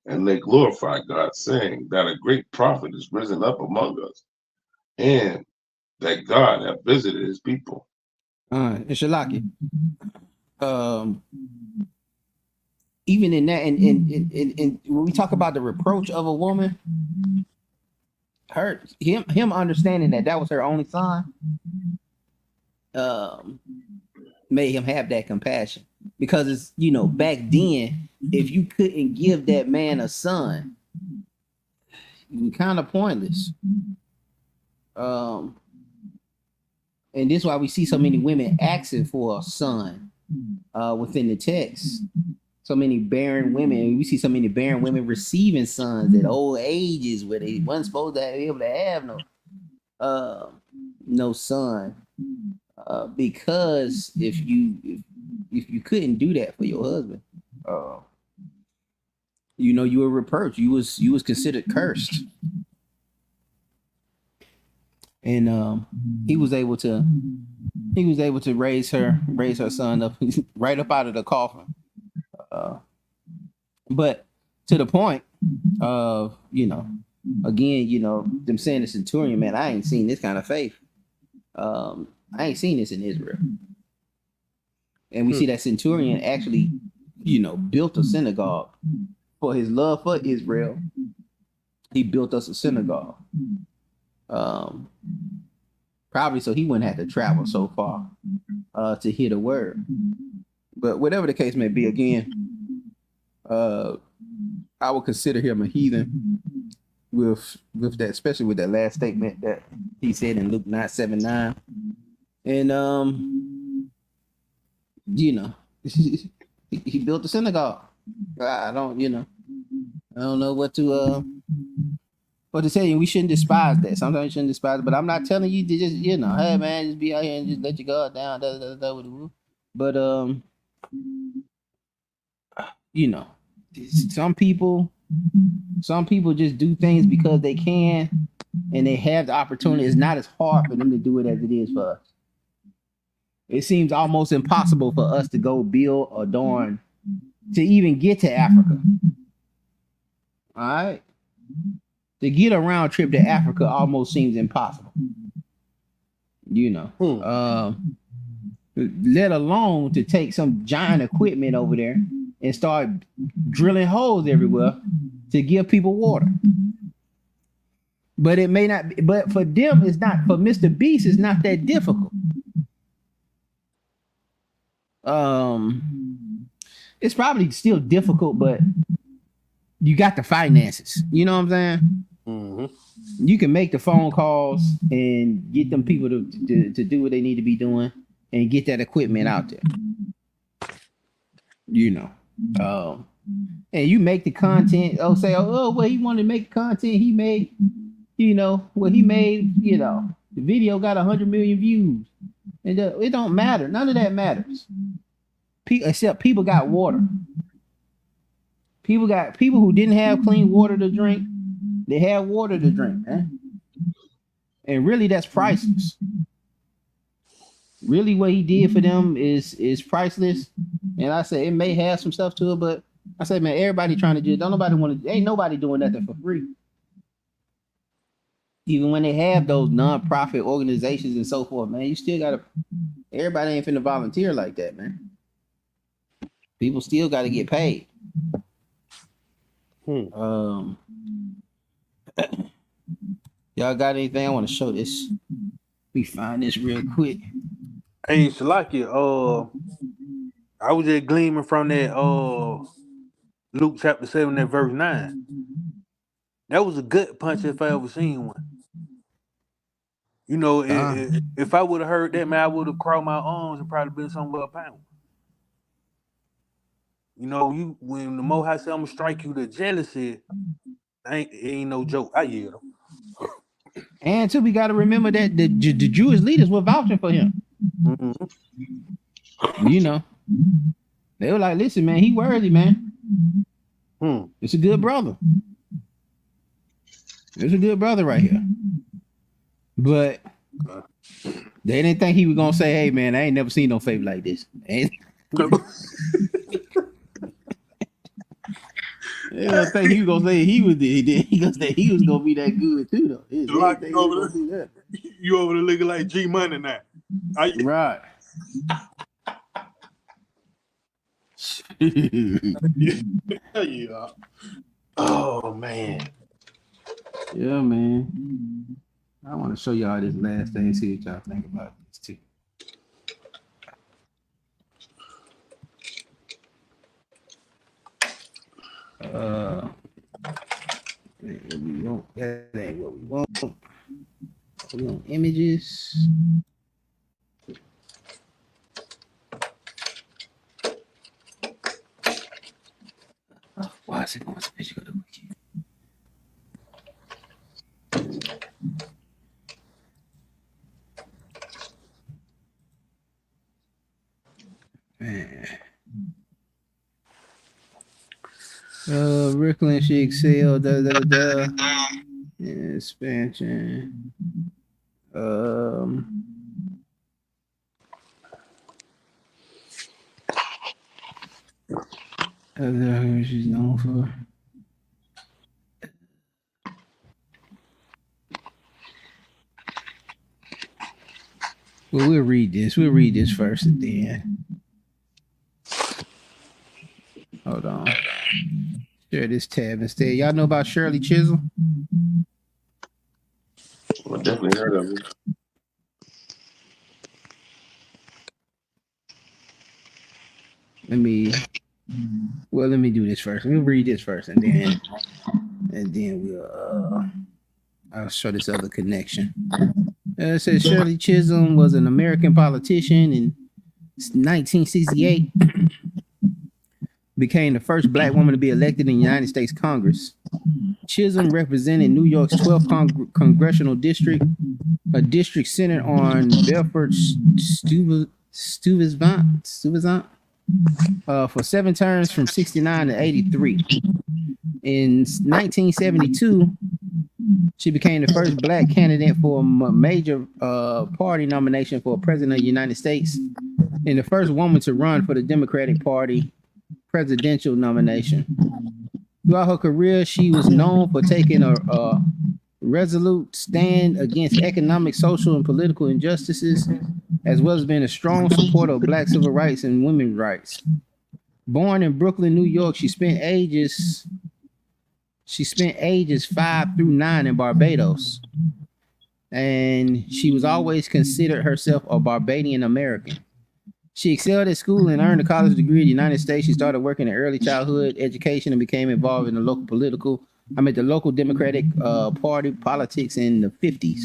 and they glorified God, saying that a great prophet is risen up among us, and that God hath visited his people. And Shalaki. Even in that, and when we talk about the reproach of a woman, him understanding that was her only son, made him have that compassion, because it's, back then, if you couldn't give that man a son, you were kind of pointless. And this is why we see so many women asking for a son within the text. So many barren women. We see so many barren women receiving sons at old ages where they weren't supposed to be able to have no son. Because if you couldn't do that for your husband, you were reproached. You was considered cursed. And he was able to raise her son up right up out of the coffin. But to the point of, again, them saying the centurion, man, I ain't seen this kind of faith. I ain't seen this in Israel. And we see that centurion actually, built a synagogue for his love for Israel. He built us a synagogue. Probably so he wouldn't have to travel so far to hear the word. But whatever the case may be, again, I would consider him a heathen with that, especially with that last statement that he said in Luke 9:7-9. And he built a synagogue. I don't know what to tell you. We shouldn't despise that. Sometimes you shouldn't despise it, but I'm not telling you to just, hey man, just be out here and just let your guard down. But some people just do things because they can, and they have the opportunity. It's not as hard for them to do it as it is for us. It seems almost impossible for us to go build or adorn to even get to Africa. All right. To get a round trip to Africa almost seems impossible. Let alone to take some giant equipment over there and start drilling holes everywhere to give people water. But it may not be, but for them, it's not, for Mr. Beast, it's not that difficult. It's probably still difficult, but you got the finances. You know what I'm saying? Mm-hmm. You can make the phone calls and get them people to do what they need to be doing and get that equipment out there. And you make the content. Well, he wanted to make content. He made, the video got 100 million views, and it don't matter. None of that matters. Except people got water. People who didn't have clean water to drink. They have water to drink, man. And really, that's priceless. Really, what he did for them is priceless. And I say it may have some stuff to it, but I say, man, everybody trying to do it. Ain't nobody doing nothing for free. Even when they have those non-profit organizations and so forth, man, you still gotta. Everybody ain't finna volunteer like that, man. People still got to get paid. Hmm. Y'all got anything? I want to show this. We find this real quick. Hey, Shalaki, I was just gleaming from that Luke chapter 7 and verse 9. That was a gut punch if I ever seen one. You know, if I would have heard that, man, I would have crossed my arms and probably been somewhere a pound. You know, when the Most High said I'm gonna strike you, the jealousy ain't no joke. I hear them. And too, we got to remember that the Jewish leaders were vouching for him. Mm-hmm. You know, they were like, "Listen, man, he worthy, man. It's a good brother. It's a good brother right here." But they didn't think he was gonna say, "Hey, man, I ain't never seen no faith like this." They don't think he was gonna say he was. He gonna say he was gonna be that good too, though. They Like didn't think he was gonna do that. You over there looking like G Money now. Right. Yeah. Oh man. Yeah, man. I want to show y'all this last thing. See what y'all think about this too. That ain't what we want. We want images. Oh, why is it going to picture of the wicked? Man. Brooklyn should excel. Expansion. Other she's known for. Well, we'll read this. We'll read this first and then. Hold on. Share this tab instead. Y'all know about Shirley Chisholm? I definitely heard of it. Let me do this first. We'll read this first and then we'll I'll show this other connection. It says Shirley Chisholm was an American politician in 1968. Became the first black woman to be elected in the United States Congress. Chisholm represented New York's 12th congressional district, a district centered on Bedford Stuyvesant, for 7 terms from 69 to 83. In 1972, she became the first black candidate for a major party nomination for president of the United States and the first woman to run for the Democratic Party presidential nomination. Throughout her career, she was known for taking a resolute stand against economic, social, and political injustices, as well as being a strong supporter of black civil rights and women's rights. Born in Brooklyn, New York, she spent ages 5 through 9 in Barbados, and she was always considered herself a Barbadian American. She excelled at school and earned a college degree in the United States. She started working in early childhood education and became involved in the local Democratic Party politics in the 50s.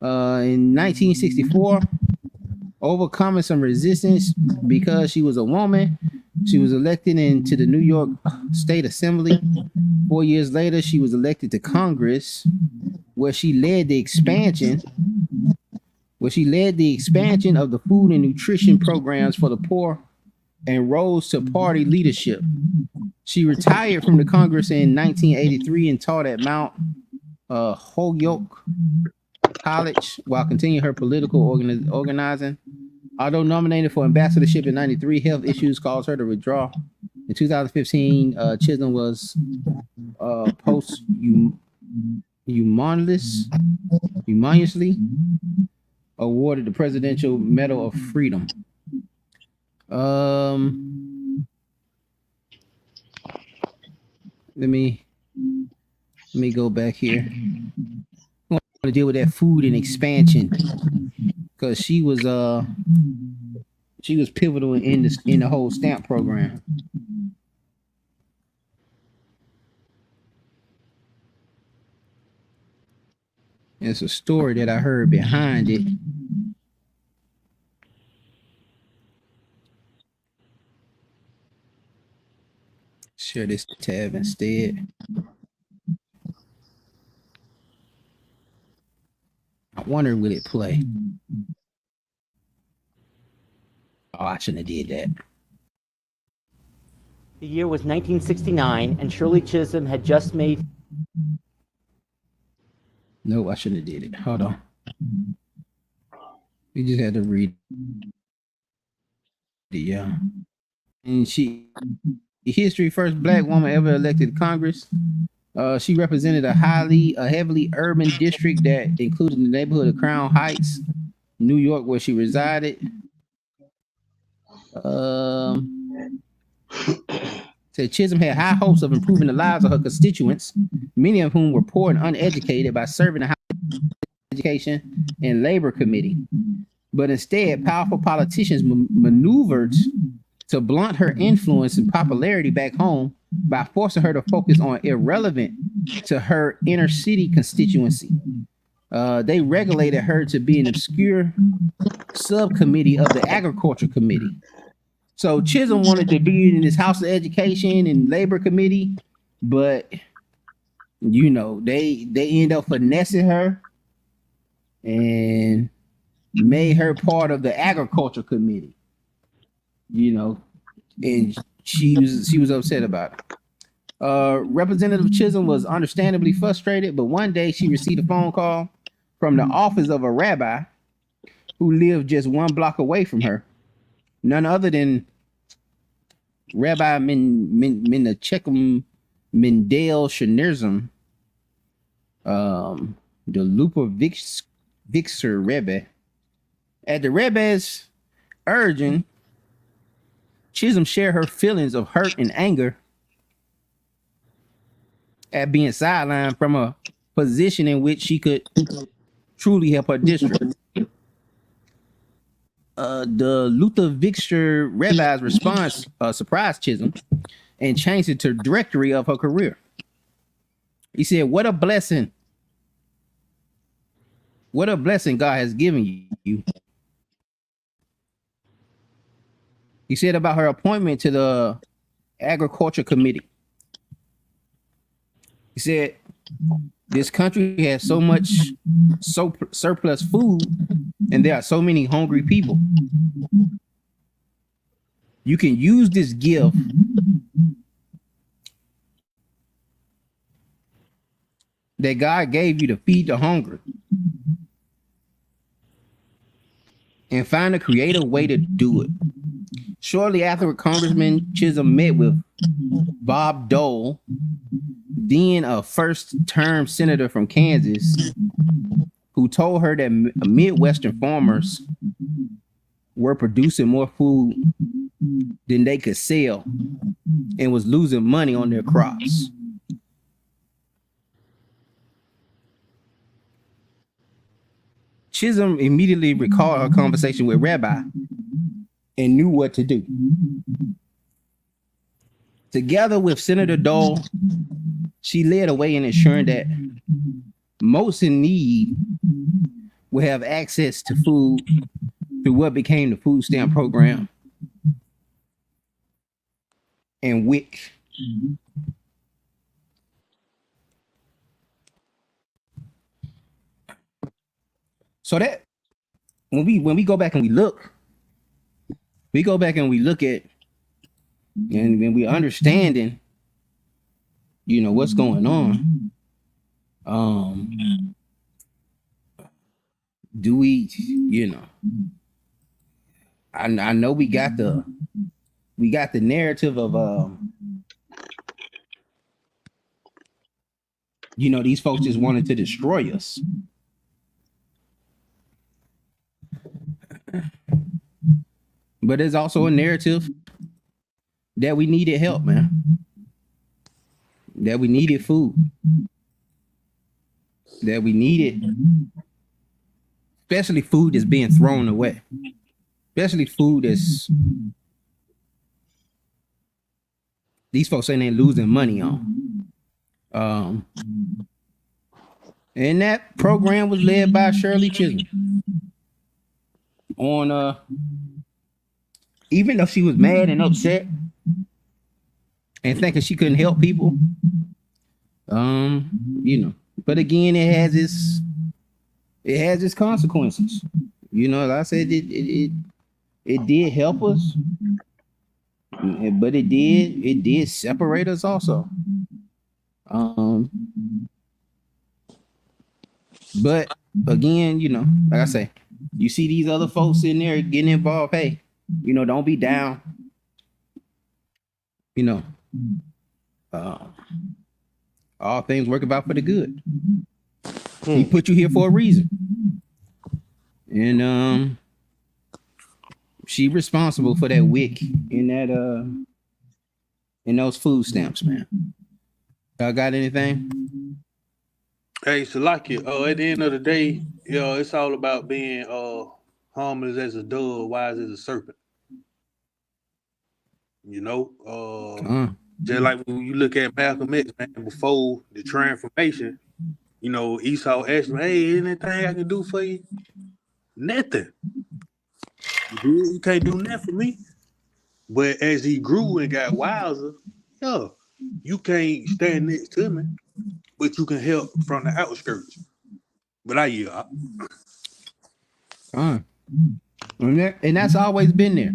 In 1964, overcoming some resistance because she was a woman, she was elected into the New York State Assembly. 4 years later, she was elected to Congress, where she led the expansion of the food and nutrition programs for the poor and rose to party leadership. She retired from the Congress in 1983 and taught at Mount Holyoke College while continuing her political organizing. Although nominated for ambassadorship in 1993, health issues caused her to withdraw. In 2015, Chisholm was posthumously awarded the Presidential Medal of Freedom. let me go back here. I want to deal with that food and expansion because she was pivotal in the whole stamp program. It's a story that I heard behind it. Share this tab instead. I wonder, will it play? Oh, I shouldn't have did that. The year was 1969, and Shirley Chisholm had just made. No, I shouldn't have did it. Hold on. We just had to read. Yeah. And she, history first black woman ever elected to Congress. She represented a heavily urban district that included the neighborhood of Crown Heights, New York, where she resided. Said Chisholm had high hopes of improving the lives of her constituents, many of whom were poor and uneducated, by serving the House Education and Labor Committee. But instead, powerful politicians maneuvered to blunt her influence and popularity back home by forcing her to focus on irrelevant to her inner city constituency. They regulated her to be an obscure subcommittee of the Agriculture Committee. So Chisholm wanted to be in this House of Education and Labor Committee, but you know, they end up finessing her and made her part of the Agriculture Committee. You know, and she was upset about it. Representative Chisholm was understandably frustrated, but one day she received a phone call from the office of a rabbi who lived just one block away from her. None other than Rabbi Menachem Mendel Schneerson, the Lubavitcher Rebbe. At the Rebbe's urging, Chisholm shared her feelings of hurt and anger at being sidelined from a position in which she could truly help her district. The Lubavitcher Rebbe's response surprised Chisholm and changed the trajectory of her career. He said, "What a blessing. What a blessing God has given you." He said about her appointment to the Agriculture Committee. He said, "This country has so much surplus food, and there are so many hungry people. You can use this gift that God gave you to feed the hungry and find a creative way to do it." Shortly after, Congressman Chisholm met with Bob Dole, then a first-term senator from Kansas, who told her that Midwestern farmers were producing more food than they could sell and was losing money on their crops. Chisholm immediately recalled her conversation with Rabbi and knew what to do. Together with Senator Dole, she led the way in ensuring that most in need will have access to food through what became the food stamp program and WIC. So that when we go back and we look at and when we understanding, you know, what's going on, do we, you know, I know we got the narrative of you know, these folks just wanted to destroy us. But there's also a narrative that we needed help, man. that we needed food, that we needed, especially food that's being thrown away, especially food that's these folks saying they're losing money on. And that program was led by Shirley Chisholm. On even though she was mad and upset and thinking she couldn't help people, you know, but again, it has its consequences. You know, like I said, it did help us, but it did separate us also. But again, you know, like I say, you see these other folks in there getting involved. Hey, you know, don't be down. You know, all things work about for the good. He put you here for a reason, and she responsible for that wick in that in those food stamps, man. Y'all got anything? Hey, Salaki, at the end of the day, it's all about being harmless as a dove, wise as a serpent. You know, just like when you look at Malcolm X, man, before the transformation, you know, Esau asked him, hey, anything I can do for you? Nothing. You can't do nothing for me. But as he grew and got wiser, you can't stand next to me, but you can help from the outskirts. But I yield. And that's always been there.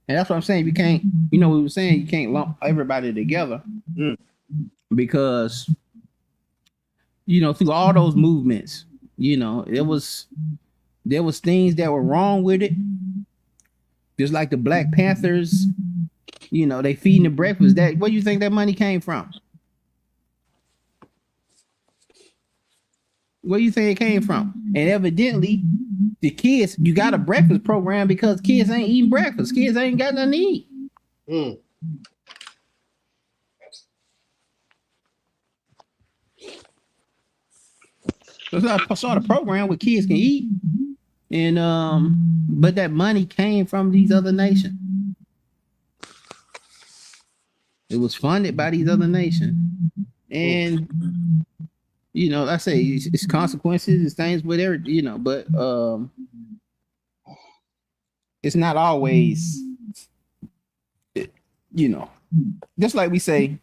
And that's what I'm saying. You can't, you know, we were saying you can't lump everybody together because, you know, through all those movements, you know, there was things that were wrong with it. Just like the Black Panthers, you know, they feeding the breakfast. That where do you think that money came from? Where do you think it came from? And evidently, the kids, you got a breakfast program because kids ain't eating breakfast. Kids ain't got nothing to eat. So I saw the program where kids can eat. And but that money came from these other nations. It was funded by these other nations. And you know, I say it's consequences, it's things, whatever, you know, but it's not always, you know, just like we say,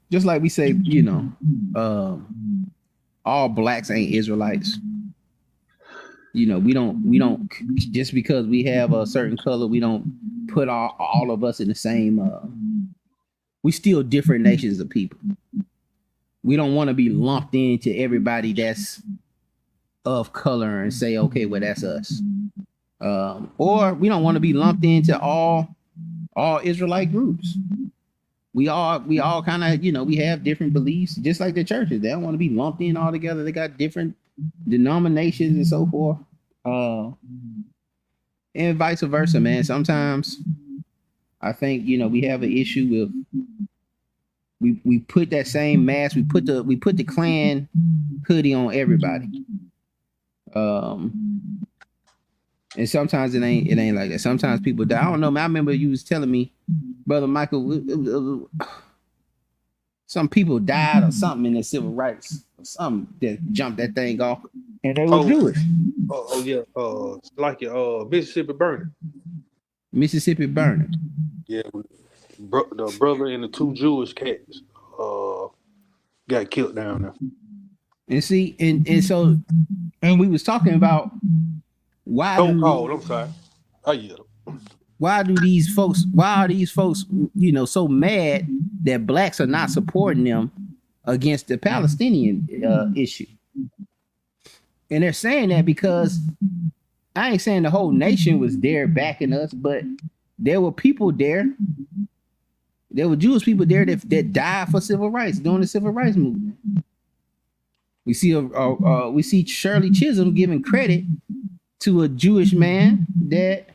you know, all blacks ain't Israelites. You know, we don't just because we have a certain color, we don't put all of us in the same. We still different nations of people. We don't want to be lumped into everybody that's of color and say, okay, well, that's us. Or we don't want to be lumped into all Israelite groups. We all kind of, you know, we have different beliefs, just like the churches. They don't want to be lumped in all together. They got different denominations and so forth. And vice versa, man. Sometimes I think, you know, we have an issue with we put that same mask, we put the Klan hoodie on everybody. And sometimes it ain't like that. Sometimes people die. I don't know, man. I remember you was telling me, Brother Michael, some people died or something in the civil rights, or something that jumped that thing off, and they were Jewish. Oh yeah, like Mississippi burning. Mississippi burning. Yeah, the brother and the two Jewish cats got killed down there. And see, and so, and we was talking about why. I'm sorry. Oh yeah. Why are these folks, you know, so mad that blacks are not supporting them against the Palestinian issue? And they're saying that because I ain't saying the whole nation was there backing us, but there were people there. There were Jewish people there that died for civil rights during the civil rights movement. We see Shirley Chisholm giving credit to a Jewish man that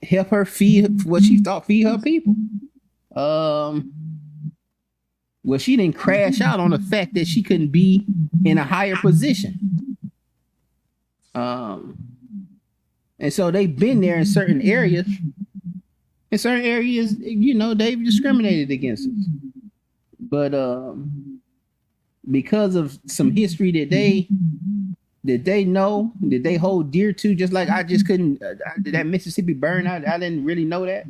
helped her feed what she thought feed her people. Well, she didn't crash out on the fact that she couldn't be in a higher position. And so they've been there in certain areas. In certain areas, you know, they've discriminated against us. But because of some history that they know, that they hold dear to, just like I just couldn't, that Mississippi burn, I didn't really know that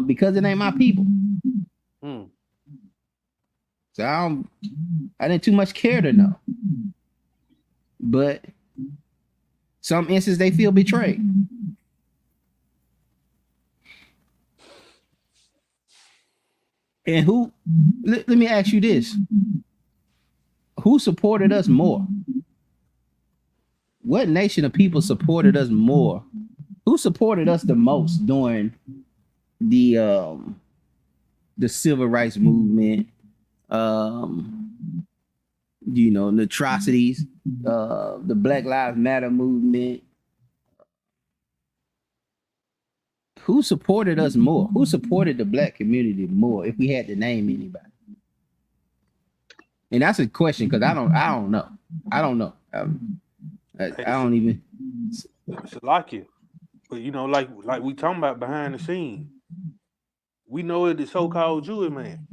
because it ain't my people. So I didn't too much care to know. But some instances they feel betrayed. And let me ask you this. Who supported us more? What nation of people supported us more? Who supported us the most during the civil rights movement? You know, the atrocities, the Black Lives Matter movement. Who supported us more? Who supported the Black community more? If we had to name anybody, and that's a question because I don't know. I don't know. I don't even. It's like it, but you know, like we talking about behind the scene. We know it the so-called Jewish man.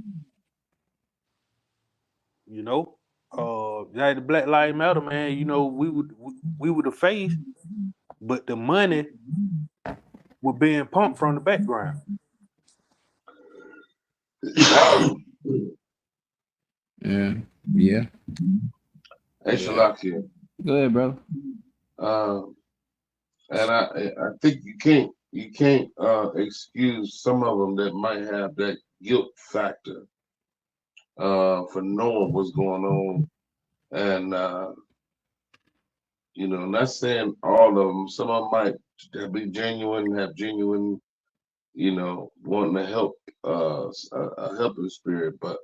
You know, like the Black Lives Matter, man. You know, we were the face, but the money were being pumped from the background. Yeah. Hey, Shalakia. Go ahead, bro. And I think you can't excuse some of them that might have that guilt factor for knowing what's going on, and you know, not saying all of them. Some of them might be genuine, have genuine, you know, wanting to help, a helping spirit. But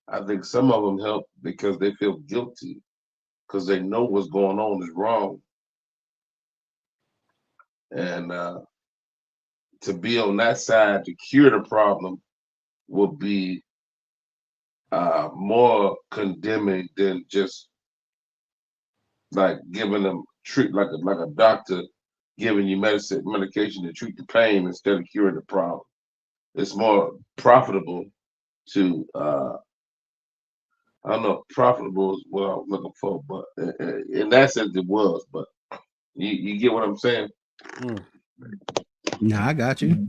I think some of them help because they feel guilty, because they know what's going on is wrong, and to be on that side to cure the problem would be more condemning than just like giving them treat like a doctor giving you medication to treat the pain instead of curing the problem. It's more profitable to I don't know if profitable is what I'm looking for, but in that sense it was. But you get what I'm saying? Nah, I got you.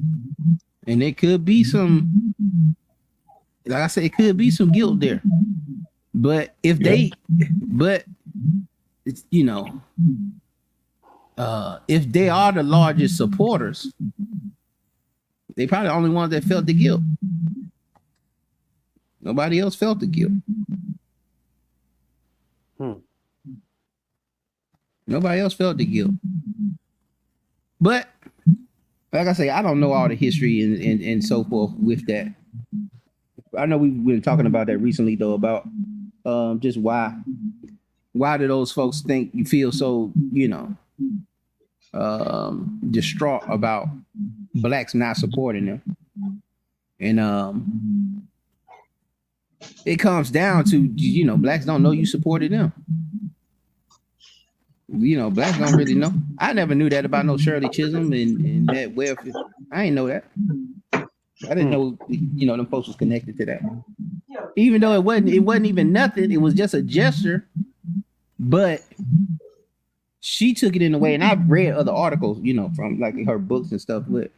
And it could be some, like I said, it could be some guilt there. But if it's, you know, if they are the largest supporters, they probably the only ones that felt the guilt. Nobody else felt the guilt. Nobody else felt the guilt. But like I say, I don't know all the history and so forth with that. I know we've been talking about that recently though, about just why do those folks think you feel so, you know, distraught about blacks not supporting them. And it comes down to, you know, blacks don't know you supported them. You know, blacks don't really know. I never knew that about no Shirley Chisholm and that welfare. I didn't know that. I didn't know, you know, them folks was connected to that. Even though it wasn't even nothing, it was just a gesture. But she took it in a way, and I've read other articles, you know, from like her books and stuff, but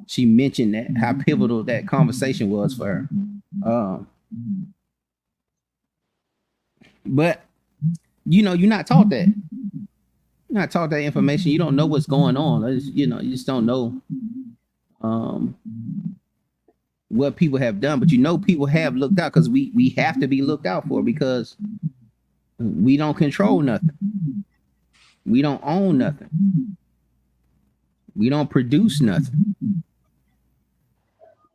she mentioned that how pivotal that conversation was for her. But you know, you're not taught that. You're not taught that information. You don't know what's going on. You know, you just don't know what people have done. But you know, people have looked out because we have to be looked out for because we don't control nothing. We don't own nothing. We don't produce nothing.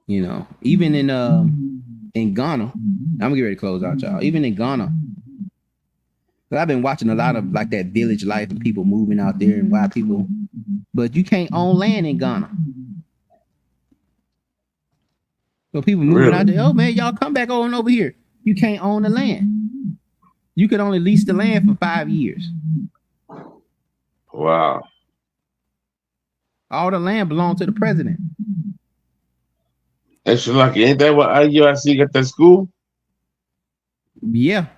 You know, even in Ghana, I'm gonna get ready to close out, y'all. Even in Ghana, I've been watching a lot of like that village life and people moving out there and why people, but you can't own land in Ghana. So people moving Really? out there, oh man, y'all come back on over here. You can't own the land. You could only lease the land for 5 years. Wow. All the land belonged to the president. Extra lucky. Ain't that what IUIC got that school? Yeah,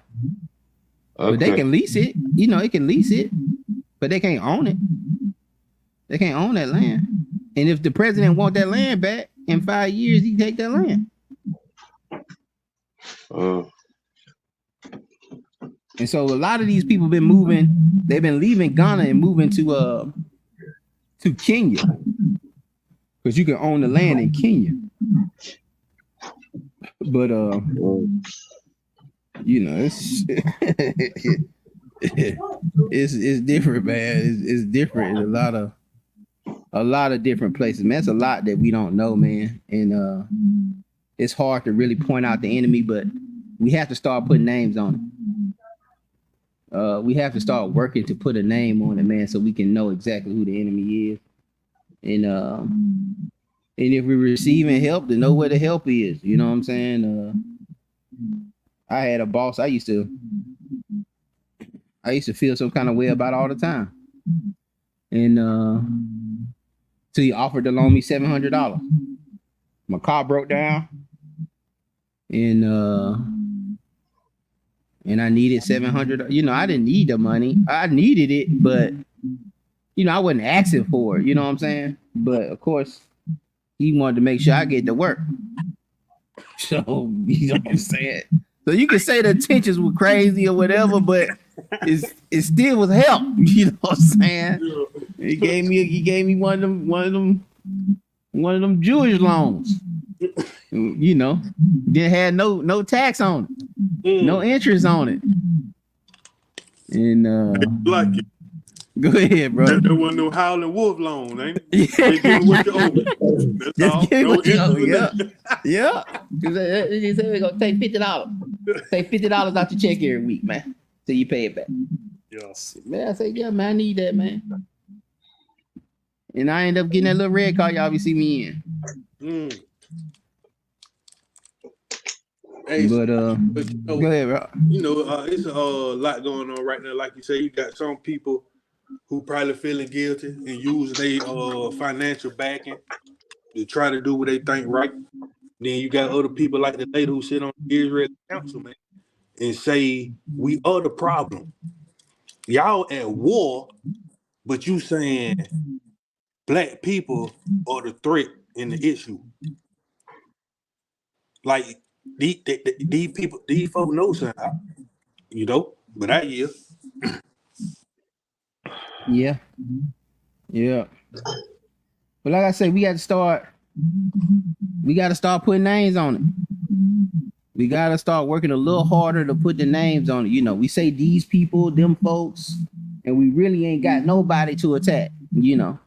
Okay. but they can lease it. You know, they can lease it, but they can't own it. They can't own that land. And if the president want that land back in 5 years, he take that land. Uh, And so a lot of these people been moving. They've been leaving Ghana and moving to Kenya, because you can own the land in Kenya. But you know, it's it's different, man. It's different in a lot of different places, man. It's a lot that we don't know, man. And it's hard to really point out the enemy, but we have to start putting names on it. We have to start working to put a name on it, man, so we can know exactly who the enemy is. And if we're receiving help, to know where the help is. You know what I'm saying? I had a boss I used to feel some kind of way about all the time. And so he offered to loan me $700. My car broke down, and I needed $700. You know, I didn't need the money. I needed it, but you know, I wasn't asking for it. You know what I'm saying? But of course, he wanted to make sure I get to work. So you know what I'm saying? So you can say the intentions were crazy or whatever, but it still was help. You know what I'm saying? He gave me one of them Jewish loans. You know, didn't have no tax on it, no interest on it. And Like it. go ahead, bro. There wasn't no Howling Wolf loan, ain't it? They give you what you owe. That's all. Just give No what you owe, interest. yeah. They said we're gonna take $50. Take $50 out your check every week, man, till you pay it back. Yes. Man, I say, yeah, man, I need that, man. And I end up getting that little red car y'all be see me in. Mm. Hey, But but you know, go ahead, bro. it's a lot going on right now. Like you say, you got some people who probably feeling guilty and use their financial backing to try to do what they think right. Then you got other people like the lady who sit on the Israeli council, man, and say we are the problem. Y'all at war, but you saying black people are the threat and the issue. Like these people, these folks know something, you know. But I hear. Yeah. But like I say, we got to start putting names on it. We got to start working a little harder to put the names on it. You know, we say these people, them folks, and we really ain't got nobody to attack. You know,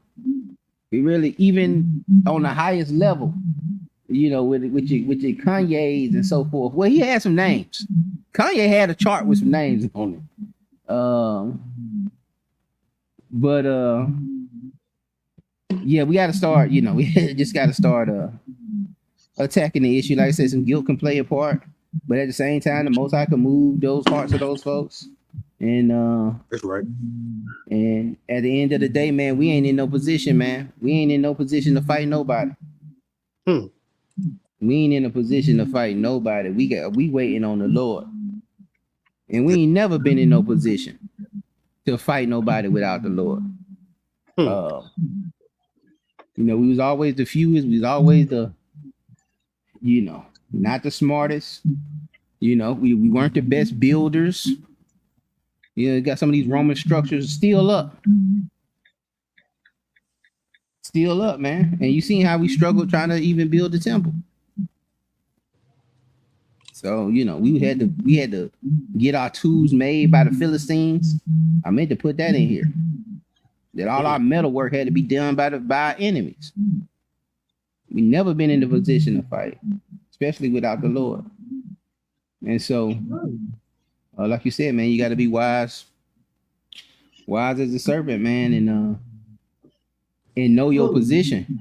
we really, even on the highest level, you know, with your Kanye's and so forth. Well, he had some names. Kanye had a chart with some names on it. Yeah, we got to start, you know, we just got to start attacking the issue. Like I said, some guilt can play a part, but at the same time, the Most High can move those hearts of those folks. And That's right. and at the end of the day, man, we ain't in no position, man. We ain't in no position to fight nobody. We ain't in a position to fight nobody. We waiting on the Lord. And we ain't never been in no position to fight nobody without the Lord. You know, we was always the fewest. We was always the, you know, not the smartest. You know, we weren't the best builders. You know, got some of these Roman structures still up. Still up, man. And you seen how we struggled trying to even build the temple. So, you know, we had to get our tools made by the Philistines. I meant to put that in here. That all our metal work had to be done by our enemies. We never been in the position to fight, especially without the Lord. And so, like you said, man, you got to be wise as a serpent, man, and know your position.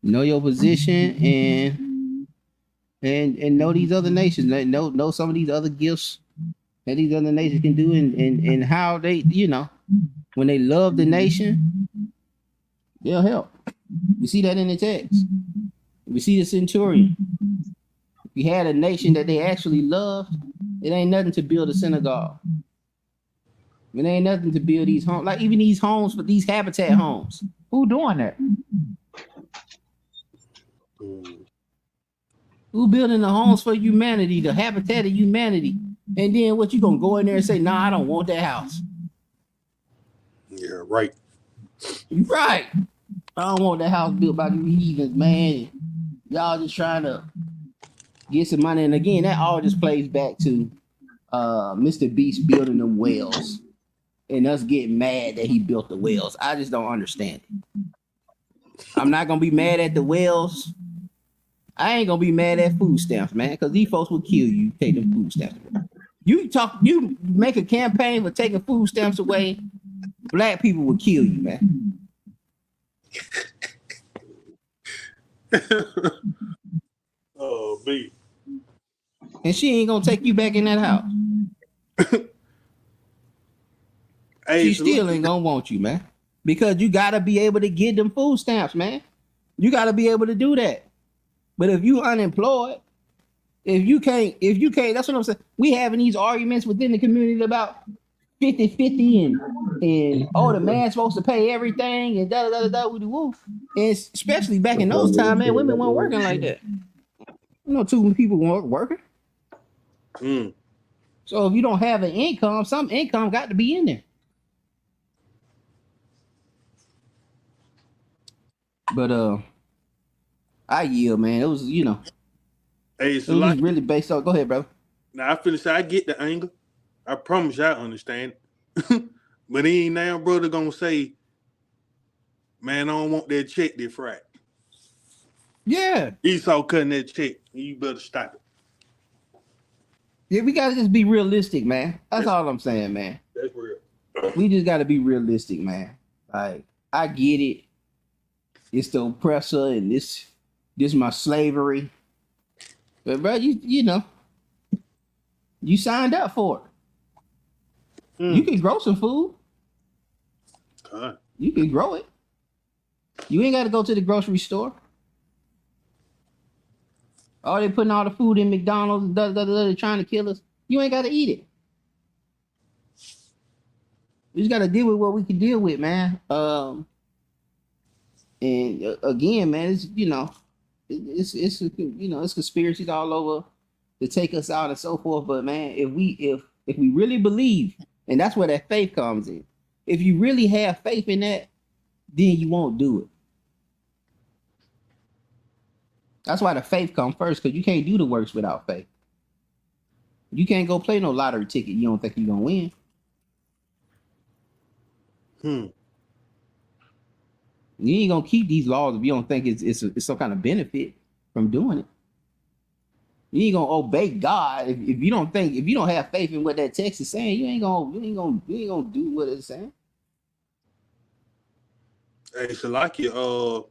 Know your position and and know these other nations, know some of these other gifts that these other nations can do, and how they, you know, when they love the nation, they'll help. We see that in the text. We see the centurion. We had a nation that they actually loved. It ain't nothing to build a synagogue. It ain't nothing to build these homes, like even these homes, but these habitat homes. Who doing that? Who building the homes for humanity, the habitat of humanity? And then what, you gonna go in there and say, nah, I don't want that house. Yeah, right. Right. I don't want that house built by you heathens, man. Y'all just trying to get some money. And again, that all just plays back to Mr. Beast building them wells and us getting mad that he built the wells. I just don't understand it. I'm not gonna be mad at the wells. I ain't gonna be mad at food stamps, man, because these folks will kill you. Take them food stamps away. You make a campaign for taking food stamps away, black people will kill you, man. Oh, B. And she ain't gonna take you back in that house. Hey, She still ain't gonna want you, man. Because you gotta be able to get them food stamps, man. You gotta be able to do that. But if you unemployed, if you can't, that's what I'm saying. We having these arguments within the community about 50-50 and oh, the man's supposed to pay everything and with the woo. And especially back in those times, man, women weren't working like that. You know, too many people weren't working. So if you don't have an income, some income got to be in there. But I yield, man. It was, you know, Hey, it was just really based on. Go ahead, bro. Now I feel I get the anger. I promise you I understand. But he ain't now, brother, gonna say, man, I don't want that check this Friday. Yeah. Esau cutting that check. You better stop it. Yeah, we gotta just be realistic, man. That's all I'm saying, man. That's real. We just gotta be realistic, man. Like, I get it. It's the oppressor and this my slavery. But bro, you know, you signed up for it. You can grow some food. You can grow it. You ain't got to go to the grocery store. Oh, they putting all the food in McDonald's, they're trying to kill us. You ain't got to eat it. We just got to deal with what we can deal with, man. And again, man, it's, you know, it's you know, it's conspiracies all over to take us out and so forth. But man, if we really believe, and that's where that faith comes in. If you really have faith in that, then you won't do it. That's why the faith comes first, because you can't do the works without faith. You can't go play no lottery ticket. You don't think you're gonna win. You ain't gonna keep these laws if you don't think it's some kind of benefit from doing it. You ain't gonna obey God if you don't think, if you don't have faith in what that text is saying. You ain't gonna do what it's saying. Hey, Salakia,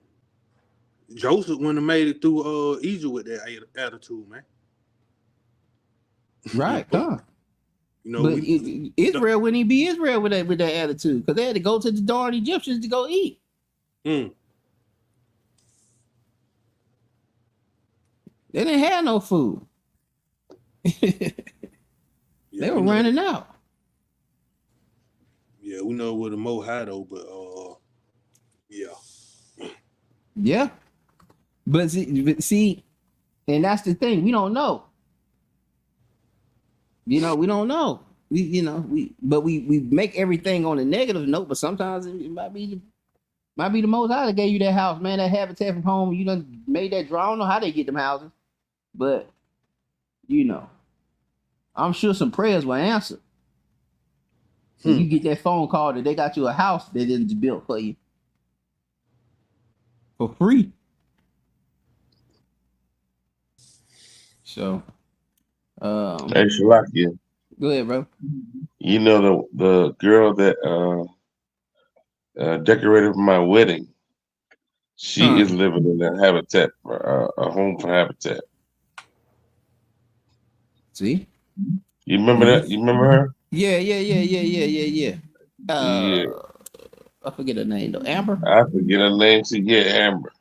Joseph wouldn't have made it through Egypt with that attitude, man. Right, huh? You know, but Israel wouldn't even be Israel with that attitude, because they had to go to the darn Egyptians to go eat. They didn't have no food. They were running out. Yeah, we know with the Mohado, but yeah. But see, and that's the thing. We don't know. You know, we don't know. We make everything on a negative note, but sometimes it might be the Most High that gave you that house, man, that habitat from home. You done made that draw. I don't know how they get them houses, but you know, I'm sure some prayers were answered. You get that phone call that they got you a house that is built for you for free. So, hey, Shalakia. Go ahead, bro. You know the girl that decorated my wedding. She is living in that habitat, a home for habitat. See? You remember that? You remember her? Yeah. Yeah. I forget her name though. Amber. I forget her name. Amber.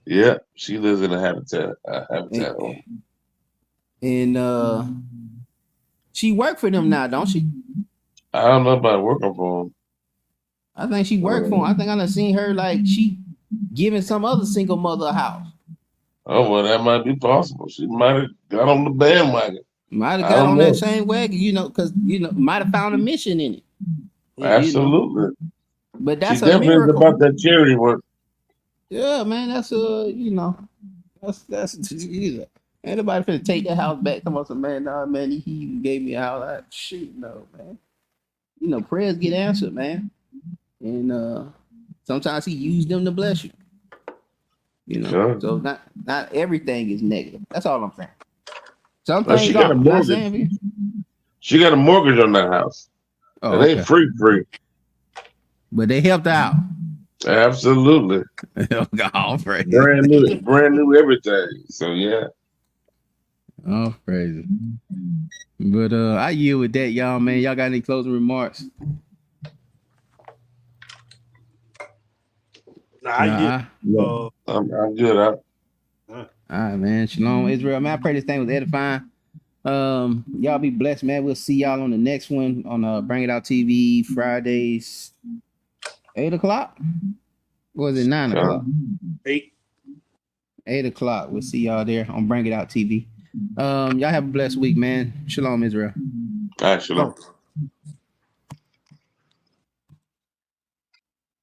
Yeah, she lives in a habitat. Home. And she worked for them now, don't she? I don't know about working for them. I think she worked for them. I think I done seen her like she giving some other single mother a house. Oh well, that might be possible. She might have got on the bandwagon. Might have I got don't on know. that same wagon, because might have found a mission in it. Absolutely. But She that's a definitely is miracle. about that charity work. Yeah, man, that's ain't nobody finna take that house back. Come on, some man, nah, man, he gave me a house. Shoot, no, man. Prayers get answered, man. And sometimes he used them to bless you. Sure. So not everything is negative. That's all I'm saying. Some Well, things she got a are. Not mortgage. saying She got a mortgage on that house. oh, It ain't free. but they helped out. Absolutely. Oh, praise. Brand new everything. So yeah. Oh, crazy. But I yield with that, y'all, man. Y'all got any closing remarks? Nah, I'm good. All right, man. Shalom, Israel. Man, I pray this thing was edifying. Y'all be blessed, man. We'll see y'all on the next one on Bring It Out TV Fridays, 8:00. Or is it 9:00? 8:00. We'll see y'all there on Bring It Out TV. Y'all have a blessed week, man. Shalom, Israel. All right, shalom.